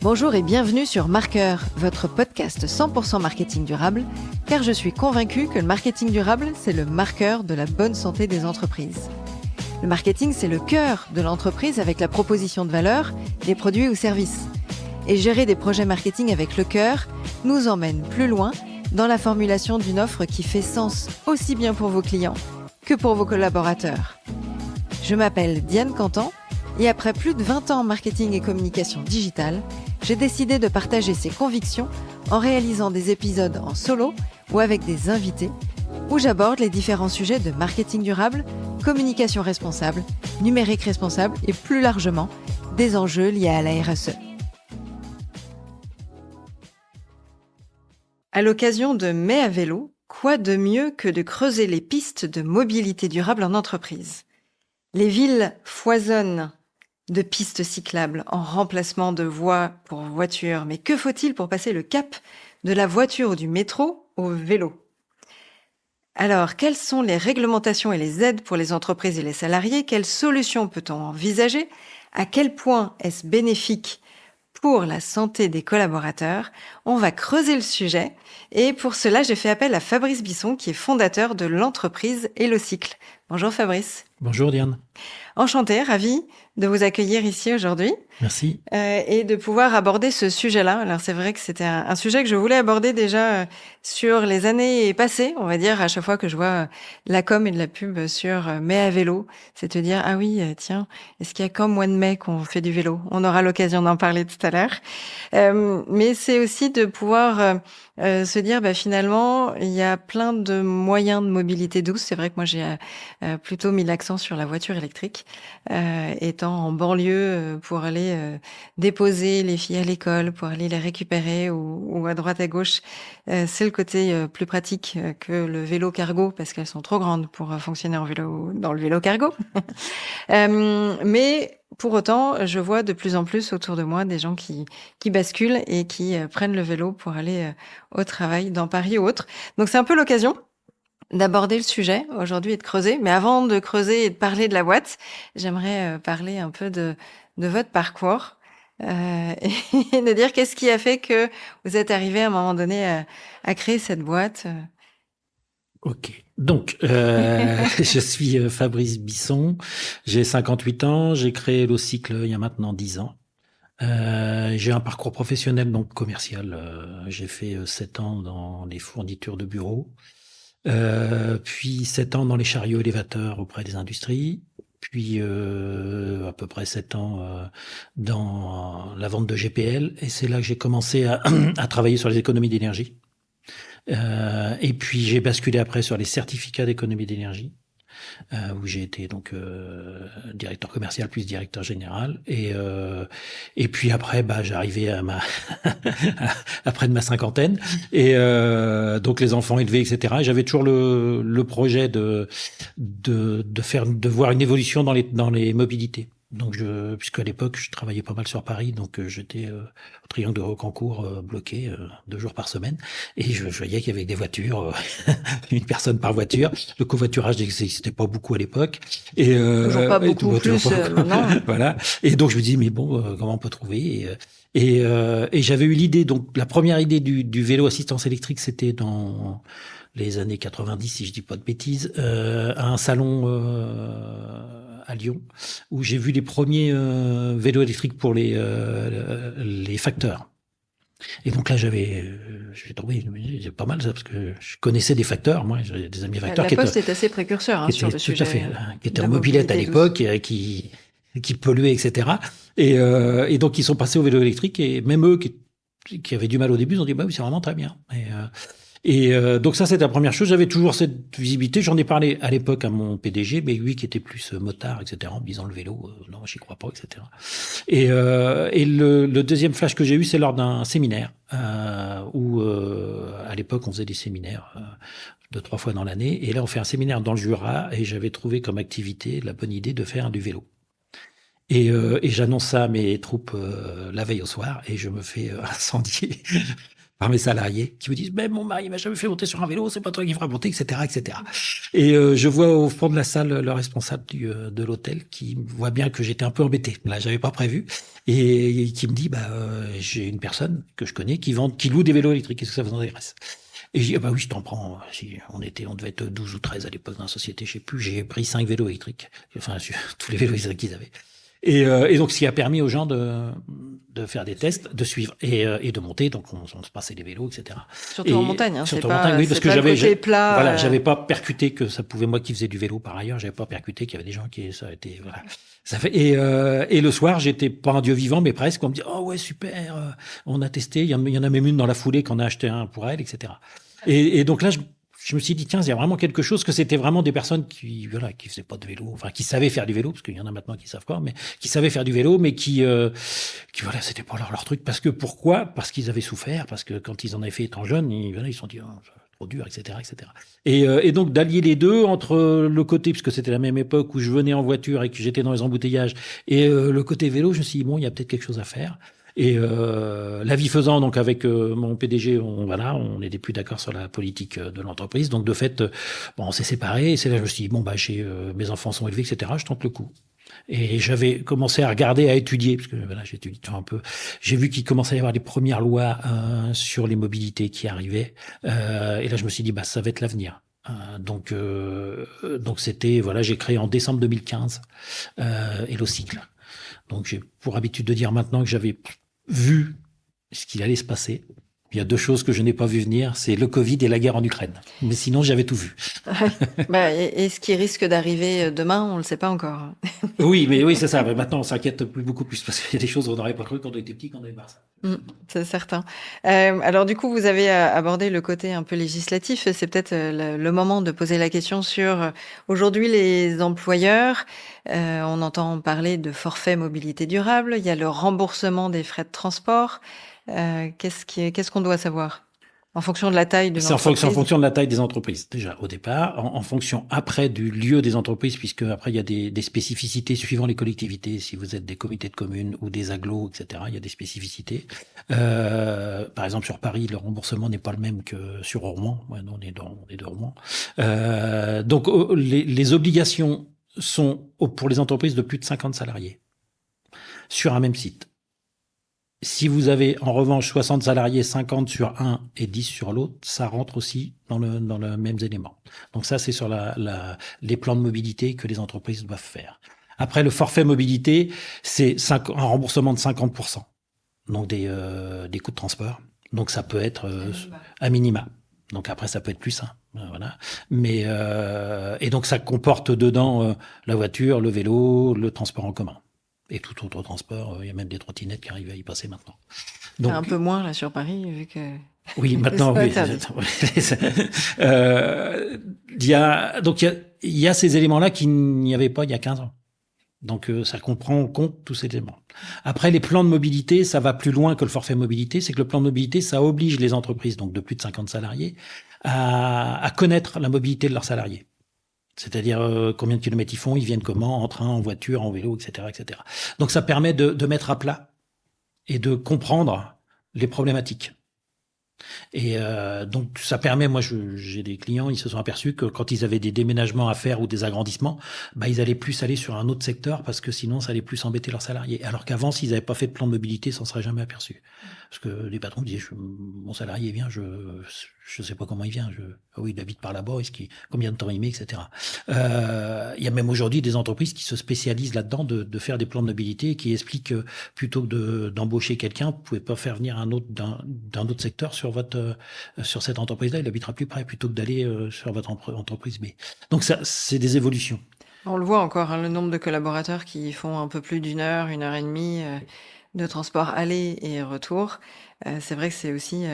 Bonjour et bienvenue sur Marqueur, votre podcast 100% marketing durable, car je suis convaincue que le marketing durable, c'est le marqueur de la bonne santé des entreprises. Le marketing, c'est le cœur de l'entreprise avec la proposition de valeur, des produits ou services. Et gérer des projets marketing avec le cœur nous emmène plus loin dans la formulation d'une offre qui fait sens aussi bien pour vos clients que pour vos collaborateurs. Je m'appelle Diane Cantan et après plus de 20 ans en marketing et communication digitale, j'ai décidé de partager ces convictions en réalisant des épisodes en solo ou avec des invités où j'aborde les différents sujets de marketing durable, communication responsable, numérique responsable et plus largement des enjeux liés à la RSE. À l'occasion de Mai à vélo, quoi de mieux que de creuser les pistes de mobilité durable en entreprise ? Les villes foisonnent de pistes cyclables en remplacement de voies pour voitures. Mais que faut-il pour passer le cap de la voiture ou du métro au vélo ? Alors, quelles sont les réglementations et les aides pour les entreprises et les salariés ? Quelles solutions peut-on envisager ? À quel point est-ce bénéfique pour la santé des collaborateurs ? On va creuser le sujet et pour cela, j'ai fait appel à Fabrice Bisson qui est fondateur de l'entreprise HelloCycle. Bonjour Fabrice. Bonjour Diane. Enchantée, ravie de vous accueillir ici aujourd'hui. Merci. Et de pouvoir aborder ce sujet-là. Alors c'est vrai que c'était un sujet que je voulais aborder déjà sur les années passées, on va dire, à chaque fois que je vois la com et de la pub sur Mai à vélo, c'est de dire, ah oui, tiens, est-ce qu'il y a qu'en mois de mai qu'on fait du vélo ? On aura l'occasion d'en parler tout à l'heure. Mais c'est aussi de pouvoir se dire, finalement, il y a plein de moyens de mobilité douce. C'est vrai que moi, j'ai plutôt mis l'accent sur la voiture électrique, étant en banlieue pour aller déposer les filles à l'école, pour aller les récupérer ou à droite à gauche. C'est le côté plus pratique que le vélo cargo parce qu'elles sont trop grandes pour fonctionner dans le vélo cargo. Mais pour autant, je vois de plus en plus autour de moi des gens qui basculent et qui prennent le vélo pour aller au travail dans Paris ou autre. Donc c'est un peu l'occasion d'aborder le sujet aujourd'hui et de creuser. Mais avant de creuser et de parler de la boîte, j'aimerais parler un peu de votre parcours et de dire qu'est-ce qui a fait que vous êtes arrivé à un moment donné à créer cette boîte. Ok. Donc, je suis Fabrice Bisson, j'ai 58 ans, j'ai créé HelloCycle il y a maintenant 10 ans. J'ai un parcours professionnel, donc commercial. J'ai fait 7 ans dans les fournitures de bureaux, puis 7 ans dans les chariots élévateurs auprès des industries, puis à peu près 7 ans dans la vente de GPL, et c'est là que j'ai commencé à travailler sur les économies d'énergie. Et puis j'ai basculé après sur les certificats d'économie d'énergie, où j'ai été donc directeur commercial puis directeur général, et puis après j'arrivais à à près de ma cinquantaine, et donc les enfants élevés, etc. Et j'avais toujours le projet de voir une évolution dans les mobilités. Donc puisqu'à l'époque je travaillais pas mal sur Paris, donc j'étais au Triangle de Rocancourt, bloqué 2 jours par semaine, et je voyais qu'il y avait des voitures, une personne par voiture. Le covoiturage n'existait pas beaucoup à l'époque, et Toujours pas beaucoup plus maintenant. Voilà. Et donc je me dis mais bon, comment on peut trouver, et j'avais eu l'idée, donc la première idée du vélo assistance électrique, c'était dans les années 90, si je dis pas de bêtises, à un salon à Lyon, où j'ai vu les premiers vélos électriques pour les facteurs. Et donc là, j'ai trouvé pas mal ça, parce que je connaissais des facteurs. Moi, j'ai des amis facteurs La Poste est assez précurseur sur le sujet. Tout à fait, qui étaient en mobilette à l'époque, qui polluaient, etc. Et donc, ils sont passés au vélo électrique, et même eux qui avaient du mal au début, ils ont dit oui, c'est vraiment très bien. Et donc ça, c'était la première chose. J'avais toujours cette visibilité. J'en ai parlé à l'époque à mon PDG, mais lui qui était plus motard, etc., en me disant le vélo, non, j'y crois pas, etc. Et le deuxième flash que j'ai eu, c'est lors d'un séminaire où à l'époque on faisait des séminaires 2-3 fois dans l'année. Et là, on fait un séminaire dans le Jura, et j'avais trouvé comme activité la bonne idée de faire du vélo. Et j'annonce ça à mes troupes la veille au soir, et je me fais incendier par mes salariés qui me disent mais mon mari m'a jamais fait monter sur un vélo, c'est pas toi qui feras monter, etc., etc. Et je vois au fond de la salle le responsable de l'hôtel qui voit bien que j'étais un peu embêté. Là, j'avais pas prévu et qui me dit j'ai une personne que je connais qui loue des vélos électriques. Est-ce que ça vous intéresse? Et je dis oui, je t'en prends. On devait être 12 ou 13 à l'époque dans la société, je sais plus. J'ai pris 5 vélos électriques, enfin tous les vélos électriques qu'ils avaient. Et donc, ce qui a permis aux gens de faire des tests, de suivre et de monter. Donc, on se passait des vélos, etc. Surtout en montagne, hein, surtout c'est en montagne, oui, parce que côté plat. Voilà, j'avais pas percuté que ça pouvait, moi qui faisais du vélo par ailleurs, j'avais pas percuté qu'il y avait des gens qui, ça a été, voilà. Ça fait, et le soir, j'étais pas un dieu vivant, mais presque. On me dit, oh ouais, super, on a testé. Il y en a même une dans la foulée qu'on a acheté un pour elle, etc. Et donc là, je me suis dit, tiens, il y a vraiment quelque chose, que c'était vraiment des personnes qui faisaient pas de vélo, enfin, qui savaient faire du vélo, parce qu'il y en a maintenant qui savent pas, mais qui savaient faire du vélo, mais qui voilà, c'était pas leur truc. Pourquoi? Parce qu'ils avaient souffert, parce que quand ils en avaient fait étant jeunes, ils se sont dit, oh, c'est trop dur, etc., etc. Et donc, d'allier les deux entre le côté, puisque c'était la même époque où je venais en voiture et que j'étais dans les embouteillages, et le côté vélo, je me suis dit, bon, il y a peut-être quelque chose à faire. Et la vie faisant, donc avec mon PDG, on n'était plus d'accord sur la politique de l'entreprise. Donc de fait, on s'est séparés. Et c'est là que je me suis dit, mes enfants sont élevés, etc. Je tente le coup. Et j'avais commencé à regarder, à étudier, parce que voilà, j'étudie un peu. J'ai vu qu'il commençait à y avoir les premières lois sur les mobilités qui arrivaient. Et là, je me suis dit, ça va être l'avenir. Donc c'était, voilà, j'ai créé en décembre 2015 HelloCycle. Donc j'ai pour habitude de dire maintenant que j'avais vu ce qu'il allait se passer. Il y a 2 choses que je n'ai pas vu venir, c'est le Covid et la guerre en Ukraine. Mais sinon, j'avais tout vu. Et ce qui risque d'arriver demain, on ne le sait pas encore. Oui, c'est ça. Mais maintenant, on s'inquiète beaucoup plus parce qu'il y a des choses qu'on n'aurait pas cru quand on était petit, quand on avait voir ça. C'est certain. Alors du coup, vous avez abordé le côté un peu législatif. C'est peut-être le moment de poser la question sur aujourd'hui les employeurs. On entend parler de forfait mobilité durable. Il y a le remboursement des frais de transport. Qu'est-ce qu'on doit savoir en fonction de la taille d'une entreprise? C'est en fonction de la taille des entreprises, déjà, au départ. En fonction, après, du lieu des entreprises, puisque après, il y a des spécificités suivant les collectivités. Si vous êtes des comités de communes ou des agglos, etc., il y a des spécificités. Par exemple, sur Paris, le remboursement n'est pas le même que sur Rouen. Ouais, nous, on est de Rouen. Donc, les obligations sont pour les entreprises de plus de 50 salariés sur un même site. Si vous avez en revanche 60 salariés, 50 sur un et 10 sur l'autre, ça rentre aussi dans le même élément. Donc ça, c'est sur les plans de mobilité que les entreprises doivent faire. Après, le forfait mobilité, c'est un remboursement de 50%. Donc des coûts de transport. Donc ça peut être à minima. Donc après, ça peut être plus, voilà. Mais et donc ça comporte dedans la voiture, le vélo, le transport en commun. Et tout autre transport, il y a même des trottinettes qui arrivent à y passer maintenant. Donc, un peu moins là sur Paris, vu que... Oui, maintenant, oui. Il y a ces éléments-là qu'il n'y avait pas il y a 15 ans. Donc, ça comprend en compte tous ces éléments. Après, les plans de mobilité, ça va plus loin que le forfait mobilité. C'est que le plan de mobilité, ça oblige les entreprises, donc de plus de 50 salariés, à connaître la mobilité de leurs salariés. C'est-à-dire combien de kilomètres ils font, ils viennent comment, en train, en voiture, en vélo, etc., etc. Donc ça permet de mettre à plat et de comprendre les problématiques. Et donc ça permet, moi j'ai des clients, ils se sont aperçus que quand ils avaient des déménagements à faire ou des agrandissements, ils allaient plus aller sur un autre secteur parce que sinon ça allait plus embêter leurs salariés. Alors qu'avant, s'ils n'avaient pas fait de plan de mobilité, ça ne serait jamais aperçu. Parce que les patrons disaient, mon salarié vient, je sais pas comment il vient. Oui, il habite par là-bas, combien de temps il met, etc. Il y a même aujourd'hui des entreprises qui se spécialisent là-dedans de faire des plans de mobilité et qui expliquent que plutôt que d'embaucher quelqu'un, vous pouvez pas faire venir un autre d'un autre secteur sur cette entreprise-là, il habitera plus près plutôt que d'aller sur votre entreprise B. Donc ça, c'est des évolutions. On le voit encore, le nombre de collaborateurs qui font un peu plus d'1 heure, 1 heure et demie de transport aller et retour. C'est vrai que c'est aussi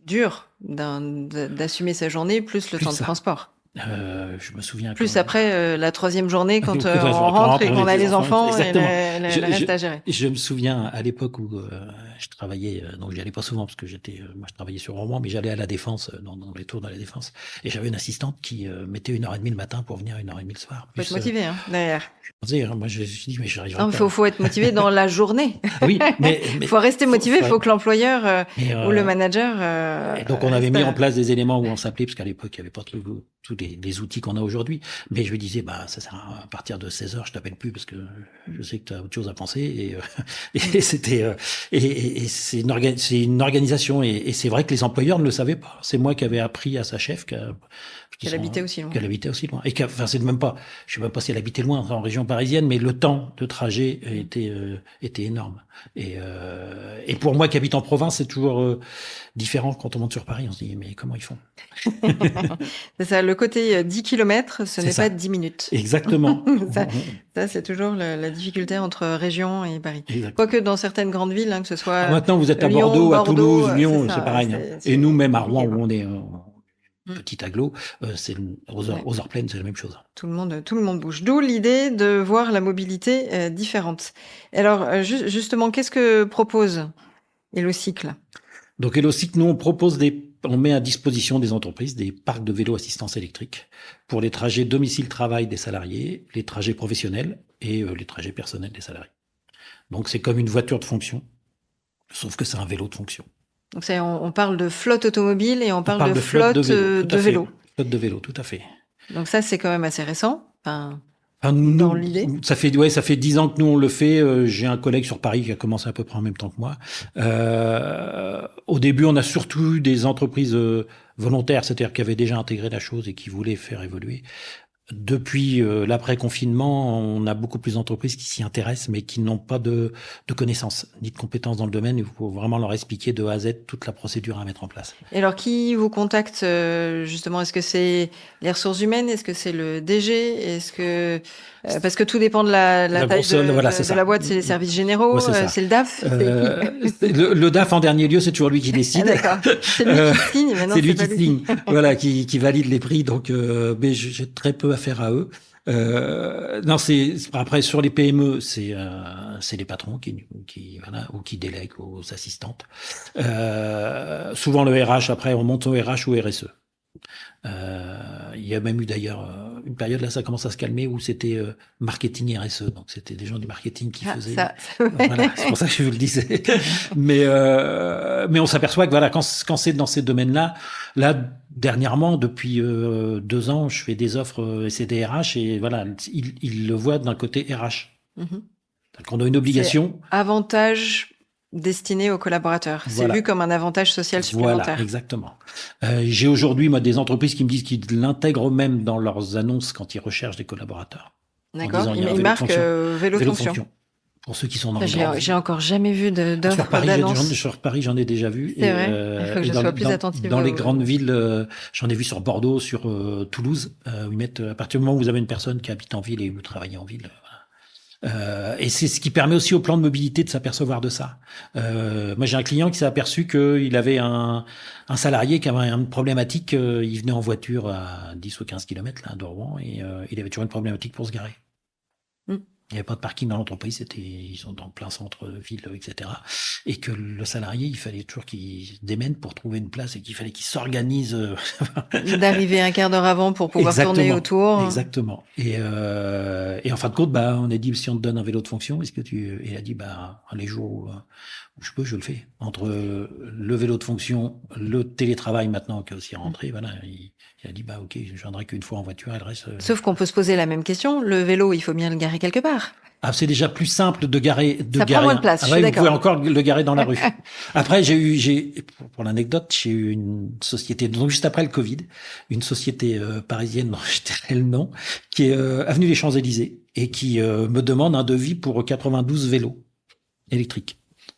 dur d'assumer sa journée plus le temps de transport. Je me souviens. Plus après la troisième journée, quand Quand on rentre et qu'on a les enfants et exactement. le reste à gérer. Je me souviens à l'époque où je travaillais, donc j'y allais pas souvent parce que moi je travaillais sur Rouen, mais j'allais à la Défense, dans les tours de la Défense, et j'avais une assistante qui mettait 1h30 le matin pour venir, 1h30 le soir. Faut être motivé, derrière. Moi je me suis dit, mais j'arriverai pas. Il faut être motivé dans la journée. Oui, mais faut rester motivé, il faut que l'employeur ou le manager. Et donc on avait mis en place des éléments où on s'appelait, parce qu'à l'époque il n'y avait pas tous les outils qu'on a aujourd'hui, mais je lui disais, ça sert à partir de 16h, je t'appelle plus parce que je sais que tu as autre chose à penser, et c'était et c'est une organisation, et c'est vrai que les employeurs ne le savaient pas. C'est moi qui avais appris à sa chef qu'elle habitait aussi loin. Et c'est même pas, je sais même pas si elle habitait loin, en région parisienne, mais le temps de trajet était énorme. Et pour moi qui habite en province, c'est toujours différent quand on monte sur Paris. On se dit, mais comment ils font? C'est ça, le côté 10 km, ce n'est pas 10 minutes. Exactement. ça c'est toujours la difficulté entre région et Paris. Quoique dans certaines grandes villes, que ce soit. Maintenant, vous êtes à Lyon, Bordeaux, à Toulouse, Lyon, c'est pareil. Et nous, même à Rouen, où on est petit aglo, c'est aux heures pleines, c'est la même chose. Tout le monde bouge. D'où l'idée de voir la mobilité différente. Alors, justement, qu'est-ce que propose HelloCycle? Donc HelloCycle, nous, on met à disposition des entreprises des parcs de vélos assistance électrique pour les trajets domicile-travail des salariés, les trajets professionnels et les trajets personnels des salariés. Donc c'est comme une voiture de fonction, sauf que c'est un vélo de fonction. Donc on parle de flotte automobile et on parle de flotte de vélo. Flotte de vélo, tout à fait. Donc ça, c'est quand même assez récent. Dans l'idée. Ça fait 10 ans que nous on le fait. J'ai un collègue sur Paris qui a commencé à peu près en même temps que moi. Au début, on a surtout eu des entreprises volontaires, c'est-à-dire qui avaient déjà intégré la chose et qui voulaient faire évoluer. Depuis l'après-confinement, on a beaucoup plus d'entreprises qui s'y intéressent, mais qui n'ont pas de connaissances ni de compétences dans le domaine. Il faut vraiment leur expliquer de A à Z toute la procédure à mettre en place. Et alors, qui vous contacte justement? Est-ce que c'est les ressources humaines? Est-ce que c'est le DG? Est-ce que parce que tout dépend de la taille de la boîte, c'est les services généraux, c'est le DAF. Le DAF en dernier lieu, c'est toujours lui qui décide. D'accord. C'est lui qui signe. C'est lui qui signe. Voilà, qui valide les prix. Donc, mais j'ai très peu affaire à eux. Non, après sur les PME, c'est les patrons qui délèguent aux assistantes. Souvent le RH. Après, on monte au RH ou RSE. Il y a même eu d'ailleurs une période, là ça commence à se calmer, où c'était marketing RSE, donc c'était des gens du marketing qui faisaient voilà, c'est pour ça que je vous le disais. mais on s'aperçoit que quand c'est dans ces domaines-là, dernièrement depuis 2 ans, je fais des offres et c'est des RH, et voilà, ils le voient d'un côté RH. Donc on a une obligation. C'est avantage destiné aux collaborateurs. C'est vu comme un avantage social supplémentaire. Voilà, exactement. J'ai aujourd'hui, moi, des entreprises qui me disent qu'ils l'intègrent même dans leurs annonces quand ils recherchent des collaborateurs. D'accord. Ils marquent vélo de fonction. Pour ceux qui sont dans les grandes villes. J'ai encore jamais vu d'offres d'annonces. Sur Paris, j'en ai déjà vu. C'est vrai. Il faut que je sois plus attentive. Dans les grandes villes, j'en ai vu sur Bordeaux, sur Toulouse, où ils mettent, à partir du moment où vous avez une personne qui habite en ville et veut travailler en ville, et c'est ce qui permet aussi au plan de mobilité de s'apercevoir de ça. Moi, j'ai un client qui s'est aperçu qu'il avait un salarié qui avait une problématique. Il venait en voiture à 10 ou 15 km là, de Rouen, et il avait toujours une problématique pour se garer. Il n'y avait pas de parking dans l'entreprise, ils sont dans plein centre-ville, etc. Et que le salarié, il fallait toujours qu'il se démène pour trouver une place, et qu'il fallait qu'il s'organise. D'arriver un quart d'heure avant pour pouvoir tourner autour. Exactement. Et en fin de compte, on a dit, si on te donne un vélo de fonction, est-ce que il a dit, les jours où je peux, je le fais. Entre le vélo de fonction, le télétravail maintenant qui est aussi rentré, voilà, il a dit, ok, je viendrai qu'une fois en voiture, et le reste. Sauf qu'on peut se poser la même question. Le vélo, il faut bien le garer quelque part. C'est déjà plus simple de garer. Ça prend moins de place, je suis d'accord. Vous pouvez encore le garer dans la rue. Après, pour l'anecdote, j'ai eu une société, donc juste après le Covid, une société parisienne, dont je dirais le nom, qui est avenue des Champs-Élysées, et qui me demande un devis pour 92 vélos électriques.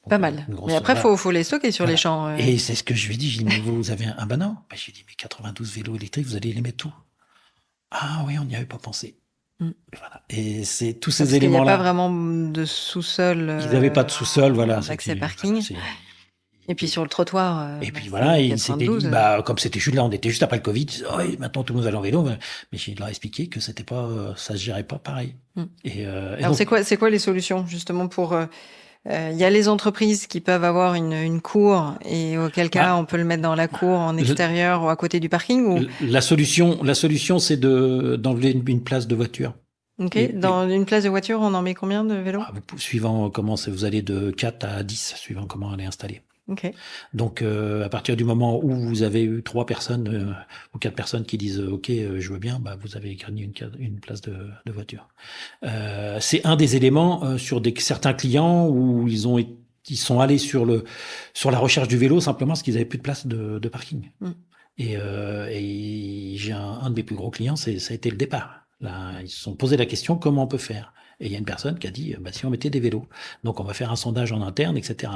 Pas mal. Mais après, faut les stocker sur les champs. Et c'est ce que je lui ai dit. Je lui ai dit, mais vous avez un non. Je lui ai dit, mais 92 vélos électriques, vous allez les mettre où? Ah oui, on n'y avait pas pensé. Voilà. Et c'est tous ces éléments-là. Il n'y a pas vraiment de sous-sol. Ils n'avaient pas de sous-sol, voilà. Accès parking. Et puis sur le trottoir, et puis voilà, et il s'était 92. dit, comme c'était juste là, on était juste après le Covid, oh, et maintenant tout le monde va en vélo, mais j'ai leur expliqué que c'était pas, ça se gérait pas pareil. Et Alors donc, c'est quoi les solutions justement pour il y a les entreprises qui peuvent avoir une cour et auquel cas on peut le mettre dans la cour en extérieur ou à côté du parking ou... La solution, c'est d'enlever une place de voiture. Ok. Dans une place de voiture, on en met combien de vélos? Suivant comment vous allez de 4 à 10, suivant comment elle est installée. Okay. Donc, à partir du moment où vous avez eu 3 personnes ou 4 personnes qui disent OK, je veux bien, vous avez gagné une place de voiture. C'est un des éléments sur certains clients où ils sont allés sur la recherche du vélo simplement parce qu'ils avaient plus de place de parking. Et j'ai un de mes plus gros clients, ça a été le départ. Là, ils se sont posé la question comment on peut faire. Et il y a une personne qui a dit, si on mettait des vélos. Donc, on va faire un sondage en interne, etc.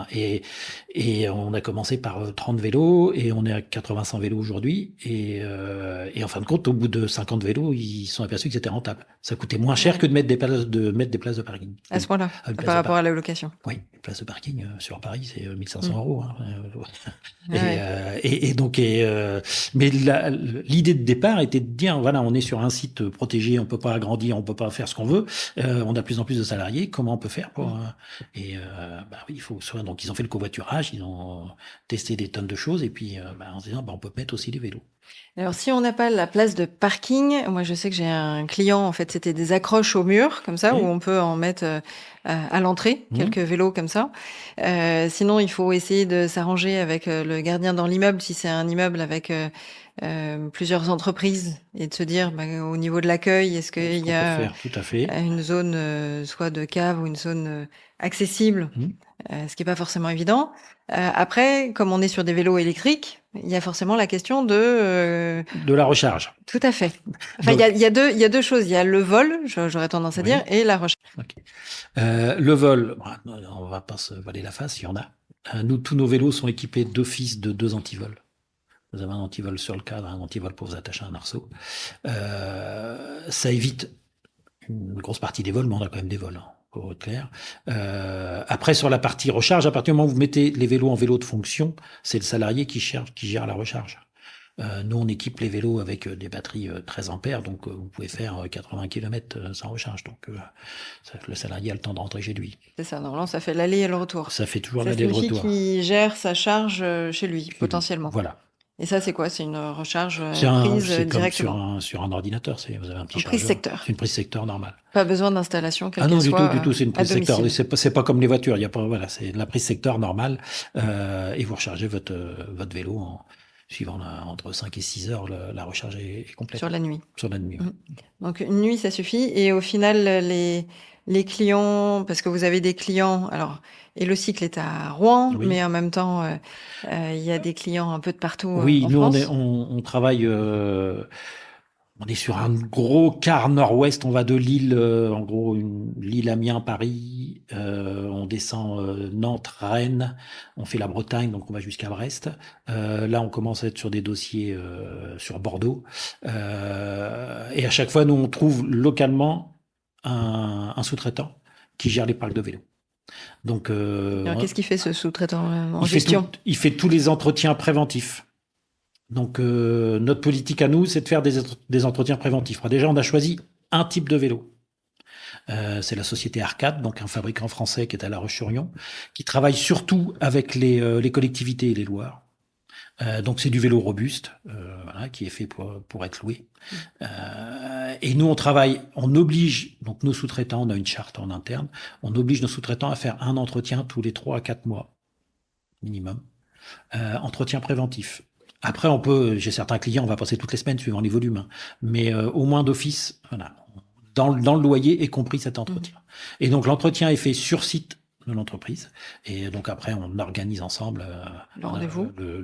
Et on a commencé par 30 vélos et on est à 80-100 vélos aujourd'hui. Et en fin de compte, au bout de 50 vélos, ils sont aperçus que c'était rentable. Ça coûtait moins cher que de mettre des places de parking. À ce point-là, par rapport à la location. Oui, une place de parking sur Paris, c'est 1500 euros. Hein. Mais l'idée de départ était de dire, voilà, on est sur un site protégé, on peut pas agrandir, on peut pas faire ce qu'on veut. On a de plus en plus de salariés. Comment on peut faire pour oui, il faut donc ils ont fait le covoiturage, ils ont testé des tonnes de choses et puis en se disant on peut mettre aussi des vélos. Alors si on n'a pas la place de parking, moi je sais que j'ai un client, en fait c'était des accroches au mur comme ça, où on peut en mettre à l'entrée quelques vélos comme ça. Sinon il faut essayer de s'arranger avec le gardien dans l'immeuble si c'est un immeuble avec plusieurs entreprises et de se dire au niveau de l'accueil, est-ce qu'il y a tout à fait. Une zone soit de cave ou une zone accessible, ce qui est pas forcément évident. Après, comme on est sur des vélos électriques, il y a forcément la question de la recharge. Tout à fait. Enfin, il y a deux choses. Il y a le vol, j'aurais tendance à dire, et la recharge. Okay. Le vol, on va pas se voiler la face, il y en a. Nous, tous nos vélos sont équipés d'office de 2 antivols. Vous avez un antivol sur le cadre, un antivol pour vous attacher à un arceau. Ça évite une grosse partie des vols, mais on a quand même des vols, pour être clair. Après, sur la partie recharge, à partir du moment où vous mettez les vélos en vélo de fonction, c'est le salarié qui gère la recharge. Nous, on équipe les vélos avec des batteries 13 ampères, donc vous pouvez faire 80 km sans recharge. Donc, le salarié a le temps de rentrer chez lui. C'est ça, normalement, ça fait l'aller et le retour. Ça fait toujours l'aller et le retour. C'est qui gère sa charge chez lui, potentiellement. Voilà. Et ça, c'est quoi? C'est une recharge prise directement comme sur un ordinateur. Vous avez un petit chargeur. Prise secteur. C'est une prise secteur normale. Pas besoin d'installation. Non, du tout. C'est une prise secteur. C'est pas comme les voitures. Il y a pas, voilà, c'est la prise secteur normale. Et vous rechargez votre vélo suivant entre 5 et 6 heures. La recharge est complète. Sur la nuit. Sur la nuit. Donc une nuit, ça suffit. Et au final, les clients, parce que vous avez des clients, alors Hellocycle est à Rouen, mais en même temps, il y a des clients un peu de partout. Oui, en nous France. on travaille. On est sur un gros quart nord-ouest. On va de Lille, en gros, Lille, Amiens, Paris. On descend Nantes, Rennes. On fait la Bretagne, donc on va jusqu'à Brest. Là, on commence à être sur des dossiers sur Bordeaux. Et à chaque fois, nous on trouve localement un sous-traitant qui gère les parcs de vélo. Donc, qu'est-ce qu'il fait ce sous-traitant en gestion? Il fait tous les entretiens préventifs. Donc, notre politique à nous, c'est de faire des entretiens préventifs. Déjà, on a choisi un type de vélo. C'est la société Arcade, donc un fabricant français qui est à La Roche-sur-Yon, qui travaille surtout avec les collectivités et les loueurs. Donc c'est du vélo robuste, qui est fait pour être loué. Et nous on oblige, donc nos sous-traitants, on a une charte en interne, on oblige nos sous-traitants à faire un entretien tous les 3 à 4 mois minimum, entretien préventif. Après j'ai certains clients, on va passer toutes les semaines suivant les volumes, mais au moins d'office, dans le loyer est compris cet entretien. Et donc l'entretien est fait sur site de l'entreprise, et donc après on organise ensemble le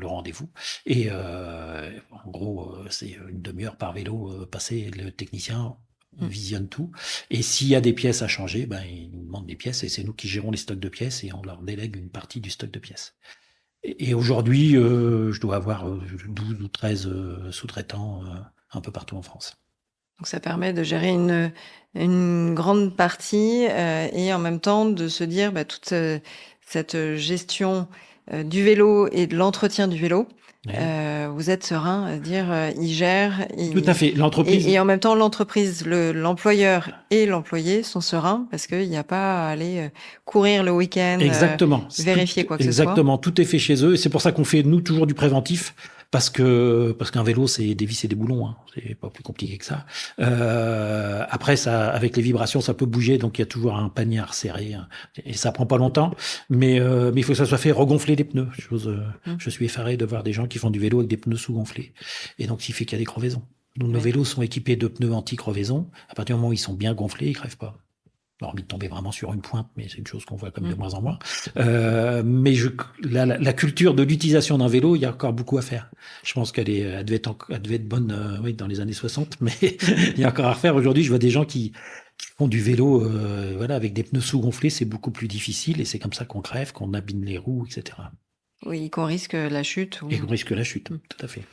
rendez-vous, et en gros c'est une demi-heure par vélo passé, le technicien visionne tout, et s'il y a des pièces à changer, ils nous demandent des pièces, et c'est nous qui gérons les stocks de pièces, et on leur délègue une partie du stock de pièces. Et aujourd'hui je dois avoir 12 ou 13 sous-traitants un peu partout en France. Donc ça permet de gérer une grande partie et en même temps de se dire toute cette gestion du vélo et de l'entretien du vélo, Ouais. vous êtes serein à dire il gère. Tout à fait. L'entreprise. Et en même temps, l'entreprise, l'employeur et l'employé sont sereins parce qu'il n'y a pas à aller courir le week-end, Exactement. vérifier quoi que ce soit. Exactement. Tout est fait chez eux. Et c'est pour ça qu'on fait, nous, toujours du préventif. Parce qu'un vélo, c'est des vis et des boulons. Hein. C'est pas plus compliqué que ça. Après, ça, avec les vibrations, ça peut bouger. Donc, il y a toujours un panier à resserrer. Hein. Et ça prend pas longtemps. Mais il faut que ça soit fait regonfler les pneus. Je suis effaré de voir des gens qui font du vélo avec des pneus sous-gonflés. Et donc, ce qui fait qu'il y a des crevaisons. Donc, nos vélos sont équipés de pneus anti-crevaison. À partir du moment où ils sont bien gonflés, ils crèvent pas. Hormis de tomber vraiment sur une pointe, mais c'est une chose qu'on voit comme de moins en moins. Mais la culture de l'utilisation d'un vélo, il y a encore beaucoup à faire. Je pense elle devait être bonne oui, dans les années 60, mais il y a encore à refaire. Aujourd'hui, je vois des gens qui font du vélo voilà, avec des pneus sous-gonflés, c'est beaucoup plus difficile et c'est comme ça qu'on crève, qu'on abîme les roues, etc. Oui, qu'on risque la chute. Et qu'on risque la chute, tout à fait.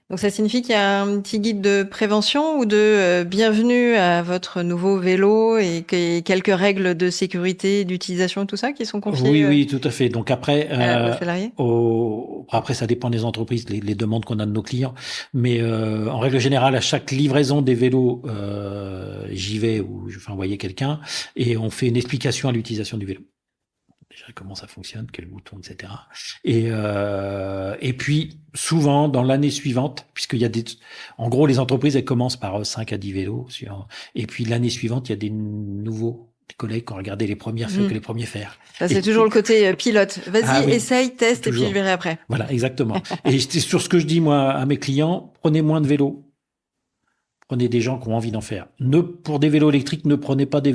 Donc ça signifie qu'il y a un petit guide de prévention ou de bienvenue à votre nouveau vélo et quelques règles de sécurité, d'utilisation et tout ça qui sont confiées Oui, tout à fait. Donc après, à vos salariés. Après ça dépend des entreprises, les demandes qu'on a de nos clients. Mais en règle générale, à chaque livraison des vélos, j'y vais ou je fais envoyer quelqu'un et on fait une explication à l'utilisation du vélo. Déjà comment ça fonctionne, quel bouton, etc. Et puis souvent dans l'année suivante, puisqu'il y a en gros les entreprises elles commencent par 5 à 10 vélos, et puis l'année suivante il y a des collègues qui ont regardé les premiers faire. Ça c'est toujours le côté pilote. Vas-y, oui, essaye, teste toujours. Et puis je verrai après. Voilà, exactement. Et c'est sur ce que je dis moi à mes clients, prenez moins de vélos. Prenez des gens qui ont envie d'en faire. Pour des vélos électriques, ne prenez pas des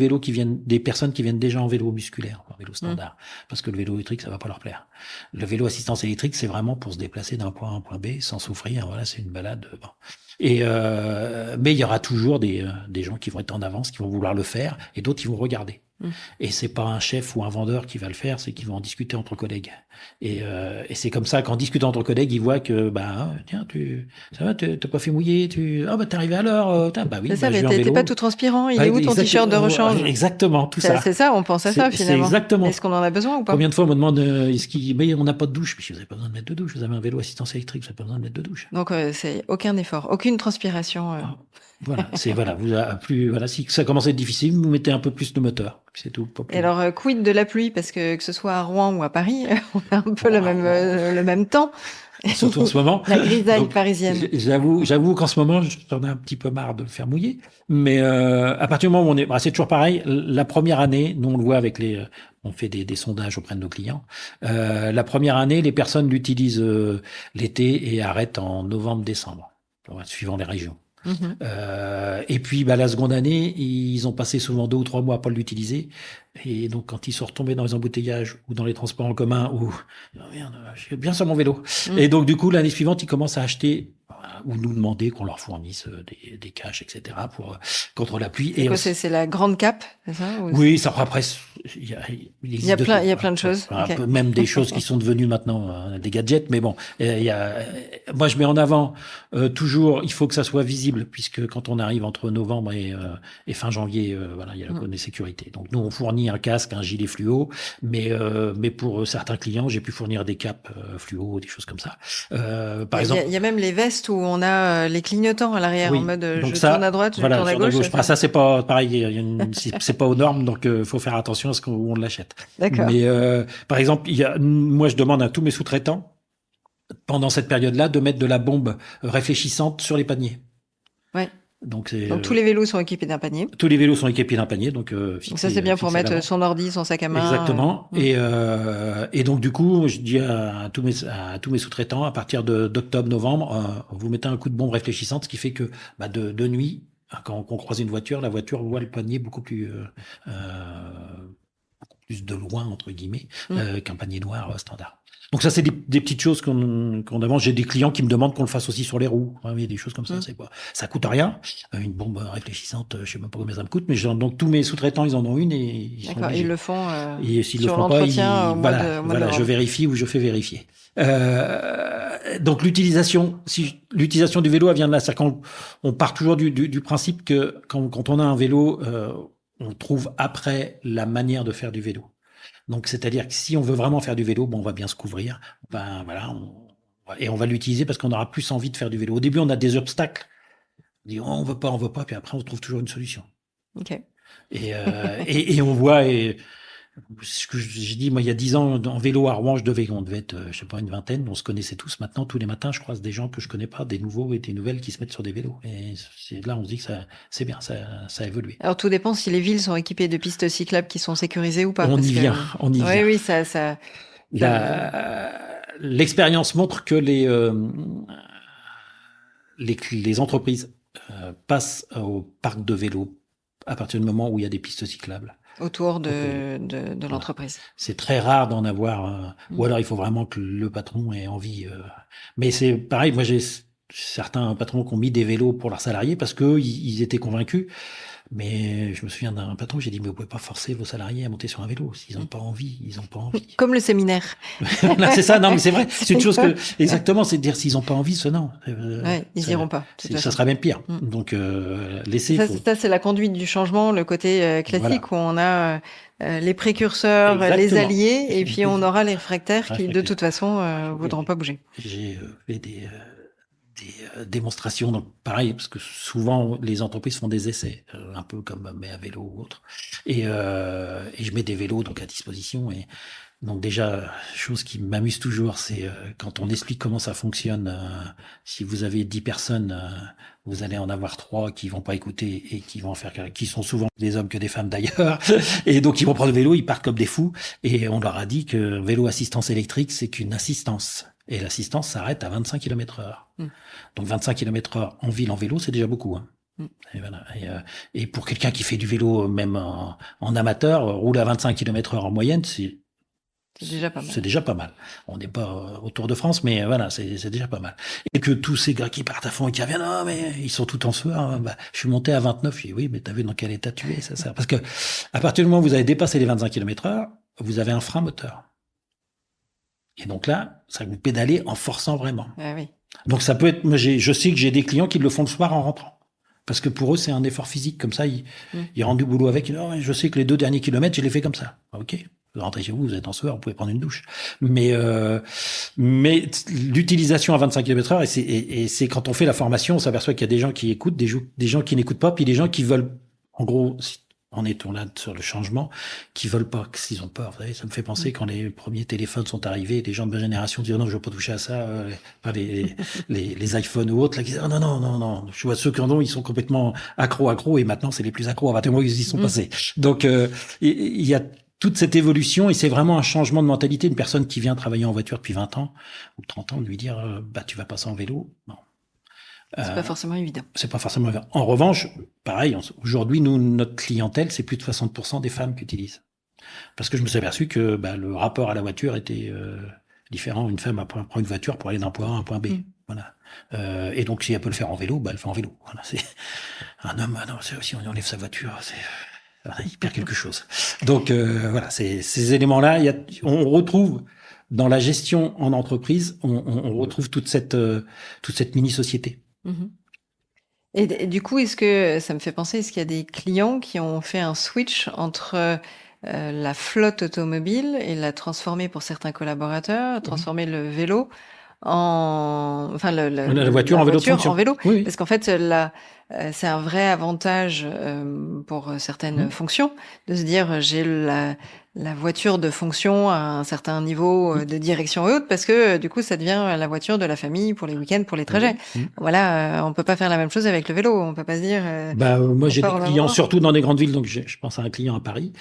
personnes qui viennent déjà en vélo musculaire, en vélo standard. Parce que le vélo électrique, ça va pas leur plaire. Le vélo assistance électrique, c'est vraiment pour se déplacer d'un point A à un point B sans souffrir. Voilà, c'est une balade. Bon. Mais il y aura toujours des gens qui vont être en avance, qui vont vouloir le faire, et d'autres qui vont regarder. Et c'est pas un chef ou un vendeur qui va le faire, c'est qu'ils vont en discuter entre collègues. Et c'est comme ça qu'en discutant entre collègues, ils voient que tiens, ça va, t'as pas fait mouiller, t'es arrivé à l'heure, bah oui. C'est ça, mais t'es pas tout transpirant. Il est où ton t-shirt de rechange? Exactement, tout ça. C'est ça, on pense à ça finalement. C'est exactement. Est-ce qu'on en a besoin ou pas? Combien de fois on me demande mais on n'a pas de douche. Mais vous n'avez pas besoin de mettre de douche. Vous avez un vélo assistance électrique, vous n'avez pas besoin de mettre de douche. Donc c'est aucun effort, aucune transpiration. Voilà, si ça commence à être difficile, vous mettez un peu plus de moteur, c'est tout. Et alors, quid de la pluie, parce que ce soit à Rouen ou à Paris, on a un peu le même temps. Surtout en ce moment. La grisaille parisienne. J'avoue qu'en ce moment, j'en ai un petit peu marre de le faire mouiller. Mais à partir du moment où c'est toujours pareil. La première année, nous on le voit avec on fait des sondages auprès de nos clients. La première année, les personnes l'utilisent l'été et arrêtent en novembre-décembre, suivant les régions. Et puis la seconde année, ils ont passé souvent 2 ou 3 mois à pas l'utiliser. Et donc quand ils sont retombés dans les embouteillages ou dans les transports en commun, je suis bien sur mon vélo. Et donc du coup l'année suivante, ils commencent à acheter ou nous demander qu'on leur fournisse des caches, etc. pour contre la pluie. C'est la grande cape, c'est ça? Oui, ça après il y a plein de choses. Okay. Même des choses qui sont devenues maintenant des gadgets, mais bon, moi je mets en avant toujours, il faut que ça soit visible, puisque quand on arrive entre novembre et fin janvier, il y a le code de sécurité. Donc nous on fournit un casque, un gilet fluo, mais pour certains clients, j'ai pu fournir des capes fluo, des choses comme ça. Par exemple, il y a même les vestes où on a les clignotants à l'arrière, en mode tourne à droite, je tourne à gauche. Ça c'est pas pareil, c'est pas aux normes, donc faut faire attention à ce qu'on l'achète. D'accord. Mais par exemple, moi je demande à tous mes sous-traitants pendant cette période-là de mettre de la bombe réfléchissante sur les paniers. Ouais. Donc tous les vélos sont équipés d'un panier. Tous les vélos sont équipés d'un panier, donc ça c'est bien pour mettre son ordi, son sac à main. Exactement. Et donc du coup, je dis à tous mes sous-traitants, à partir d'octobre-novembre, vous mettez un coup de bombe réfléchissante, ce qui fait que de nuit, quand on croise une voiture, la voiture voit le panier beaucoup plus de loin entre guillemets qu'un panier noir standard. Donc ça, c'est des petites choses qu'on avance. J'ai des clients qui me demandent qu'on le fasse aussi sur les roues. Il y a des choses comme ça. Ça coûte rien. Une bombe réfléchissante, je sais même pas combien ça me coûte, mais donc tous mes sous-traitants, ils en ont une et ils le font. Et s'ils le sur font pas, je vérifie ou je fais vérifier. Donc l'utilisation du vélo, elle vient de là. C'est-à-dire qu'on part toujours du principe que quand on a un vélo, on trouve après la manière de faire du vélo. Donc, c'est-à-dire que si on veut vraiment faire du vélo, on va bien se couvrir. Ben, voilà, et on va l'utiliser parce qu'on aura plus envie de faire du vélo. Au début, on a des obstacles. On dit, on veut pas, puis après, on trouve toujours une solution. Ok. Et on voit, ce que j'ai dit, moi, il y a 10 ans, en vélo à Rouen, on devait être, je sais pas, une vingtaine. On se connaissait tous. Maintenant, tous les matins, je croise des gens que je connais pas, des nouveaux et des nouvelles qui se mettent sur des vélos. Et là, on se dit que c'est bien, ça a évolué. Alors, tout dépend si les villes sont équipées de pistes cyclables qui sont sécurisées ou pas. On y vient. Oui, L'expérience montre que les entreprises passent au parc de vélo à partir du moment où il y a des pistes cyclables. Autour de l'entreprise. C'est très rare d'en avoir, ou alors il faut vraiment que le patron ait envie. Mais c'est pareil, moi j'ai certains patrons qui ont mis des vélos pour leurs salariés parce qu'eux, ils étaient convaincus. Mais je me souviens d'un patron, j'ai dit, mais vous pouvez pas forcer vos salariés à monter sur un vélo. S'ils n'ont pas envie, ils n'ont pas envie. Comme le séminaire. Là, c'est ça, non, mais c'est vrai. C'est une chose que, exactement, c'est de dire s'ils n'ont pas envie, non. Ouais, ils iront pas. Ça sera même pire. Donc, laissez. Ça, c'est la conduite du changement, le côté classique où on a les précurseurs, les alliés, et puis on aura les réfractaires qui, de toute façon, voudront pas bouger. J'ai fait des démonstrations, donc pareil, parce que souvent les entreprises font des essais, un peu comme à vélo ou autre, et je mets des vélos donc à disposition. Et donc déjà, chose qui m'amuse toujours, c'est quand on explique comment ça fonctionne. Si vous avez 10 personnes, vous allez en avoir 3 qui vont pas écouter et qui vont qui sont souvent des hommes que des femmes d'ailleurs, et donc ils vont prendre le vélo, ils partent comme des fous. Et on leur a dit que vélo assistance électrique, c'est qu'une assistance. Et l'assistance s'arrête à 25 km/h. Donc 25 km/h en ville en vélo, c'est déjà beaucoup. Hein. Et, voilà. Et pour quelqu'un qui fait du vélo, même en amateur, roule à 25 km/h en moyenne, c'est déjà pas mal. C'est déjà pas mal. On n'est pas au Tour de France, mais voilà, c'est déjà pas mal. Et que tous ces gars qui partent à fond et qui reviennent, non, mais ils sont tout en sueur. Hein. Bah, je suis monté à 29. Je dis, oui, mais t'as vu dans quel état tu es, ça. Parce que à partir du moment où vous avez dépassé les 25 km/h, vous avez un frein moteur. Et donc là, ça vous pédalez en forçant vraiment. Ah oui. Donc ça peut être, je sais que j'ai des clients qui le font le soir en rentrant. Parce que pour eux, c'est un effort physique. Comme ça, ils rentrent du boulot avec. Oh, je sais que les 2 derniers kilomètres, je les fais comme ça. Ok. Vous rentrez chez vous, vous êtes en sueur, vous pouvez prendre une douche. Mais l'utilisation à 25 km/h, et c'est quand on fait la formation, on s'aperçoit qu'il y a des gens qui écoutent, des gens qui n'écoutent pas, puis des gens qui veulent, en gros, en étant là sur le changement, qui veulent pas, s'ils ont peur. Vous savez, ça me fait penser quand les premiers téléphones sont arrivés, des gens de ma génération disaient non, je veux pas toucher à ça, les iPhones ou autres, là, qui disaient non. Je vois ceux qui en ont, ils sont complètement accros, et maintenant c'est les plus accros à partir du moment où ils y sont passés. Donc il y a toute cette évolution, et c'est vraiment un changement de mentalité. Une personne qui vient travailler en voiture depuis 20 ans ou 30 ans, de lui dire tu vas passer en vélo, non. C'est pas forcément évident. C'est pas forcément évident. En revanche, pareil, aujourd'hui, nous, notre clientèle, c'est plus de 60% des femmes qui utilisent. Parce que je me suis aperçu que le rapport à la voiture était différent. Une femme prend une voiture pour aller d'un point A à un point B. Voilà. Et donc, si elle peut le faire en vélo, elle le fait en vélo. Voilà. C'est un homme. Non, si on enlève sa voiture, il perd quelque chose. Donc voilà, ces éléments-là, on retrouve dans la gestion en entreprise, on retrouve toute cette mini-société. Et du coup, est-ce que ça me fait penser, est-ce qu'il y a des clients qui ont fait un switch entre la flotte automobile et la transformer pour certains collaborateurs, transformer le vélo la voiture en vélo de fonction. Oui. Parce qu'en fait, c'est un vrai avantage pour certaines fonctions de se dire j'ai la voiture de fonction à un certain niveau de direction et autres, parce que du coup ça devient la voiture de la famille pour les week-ends, pour les trajets. Voilà, on peut pas faire la même chose avec le vélo. On peut pas se dire. Moi j'ai des clients surtout dans des grandes villes, donc je pense à un client à Paris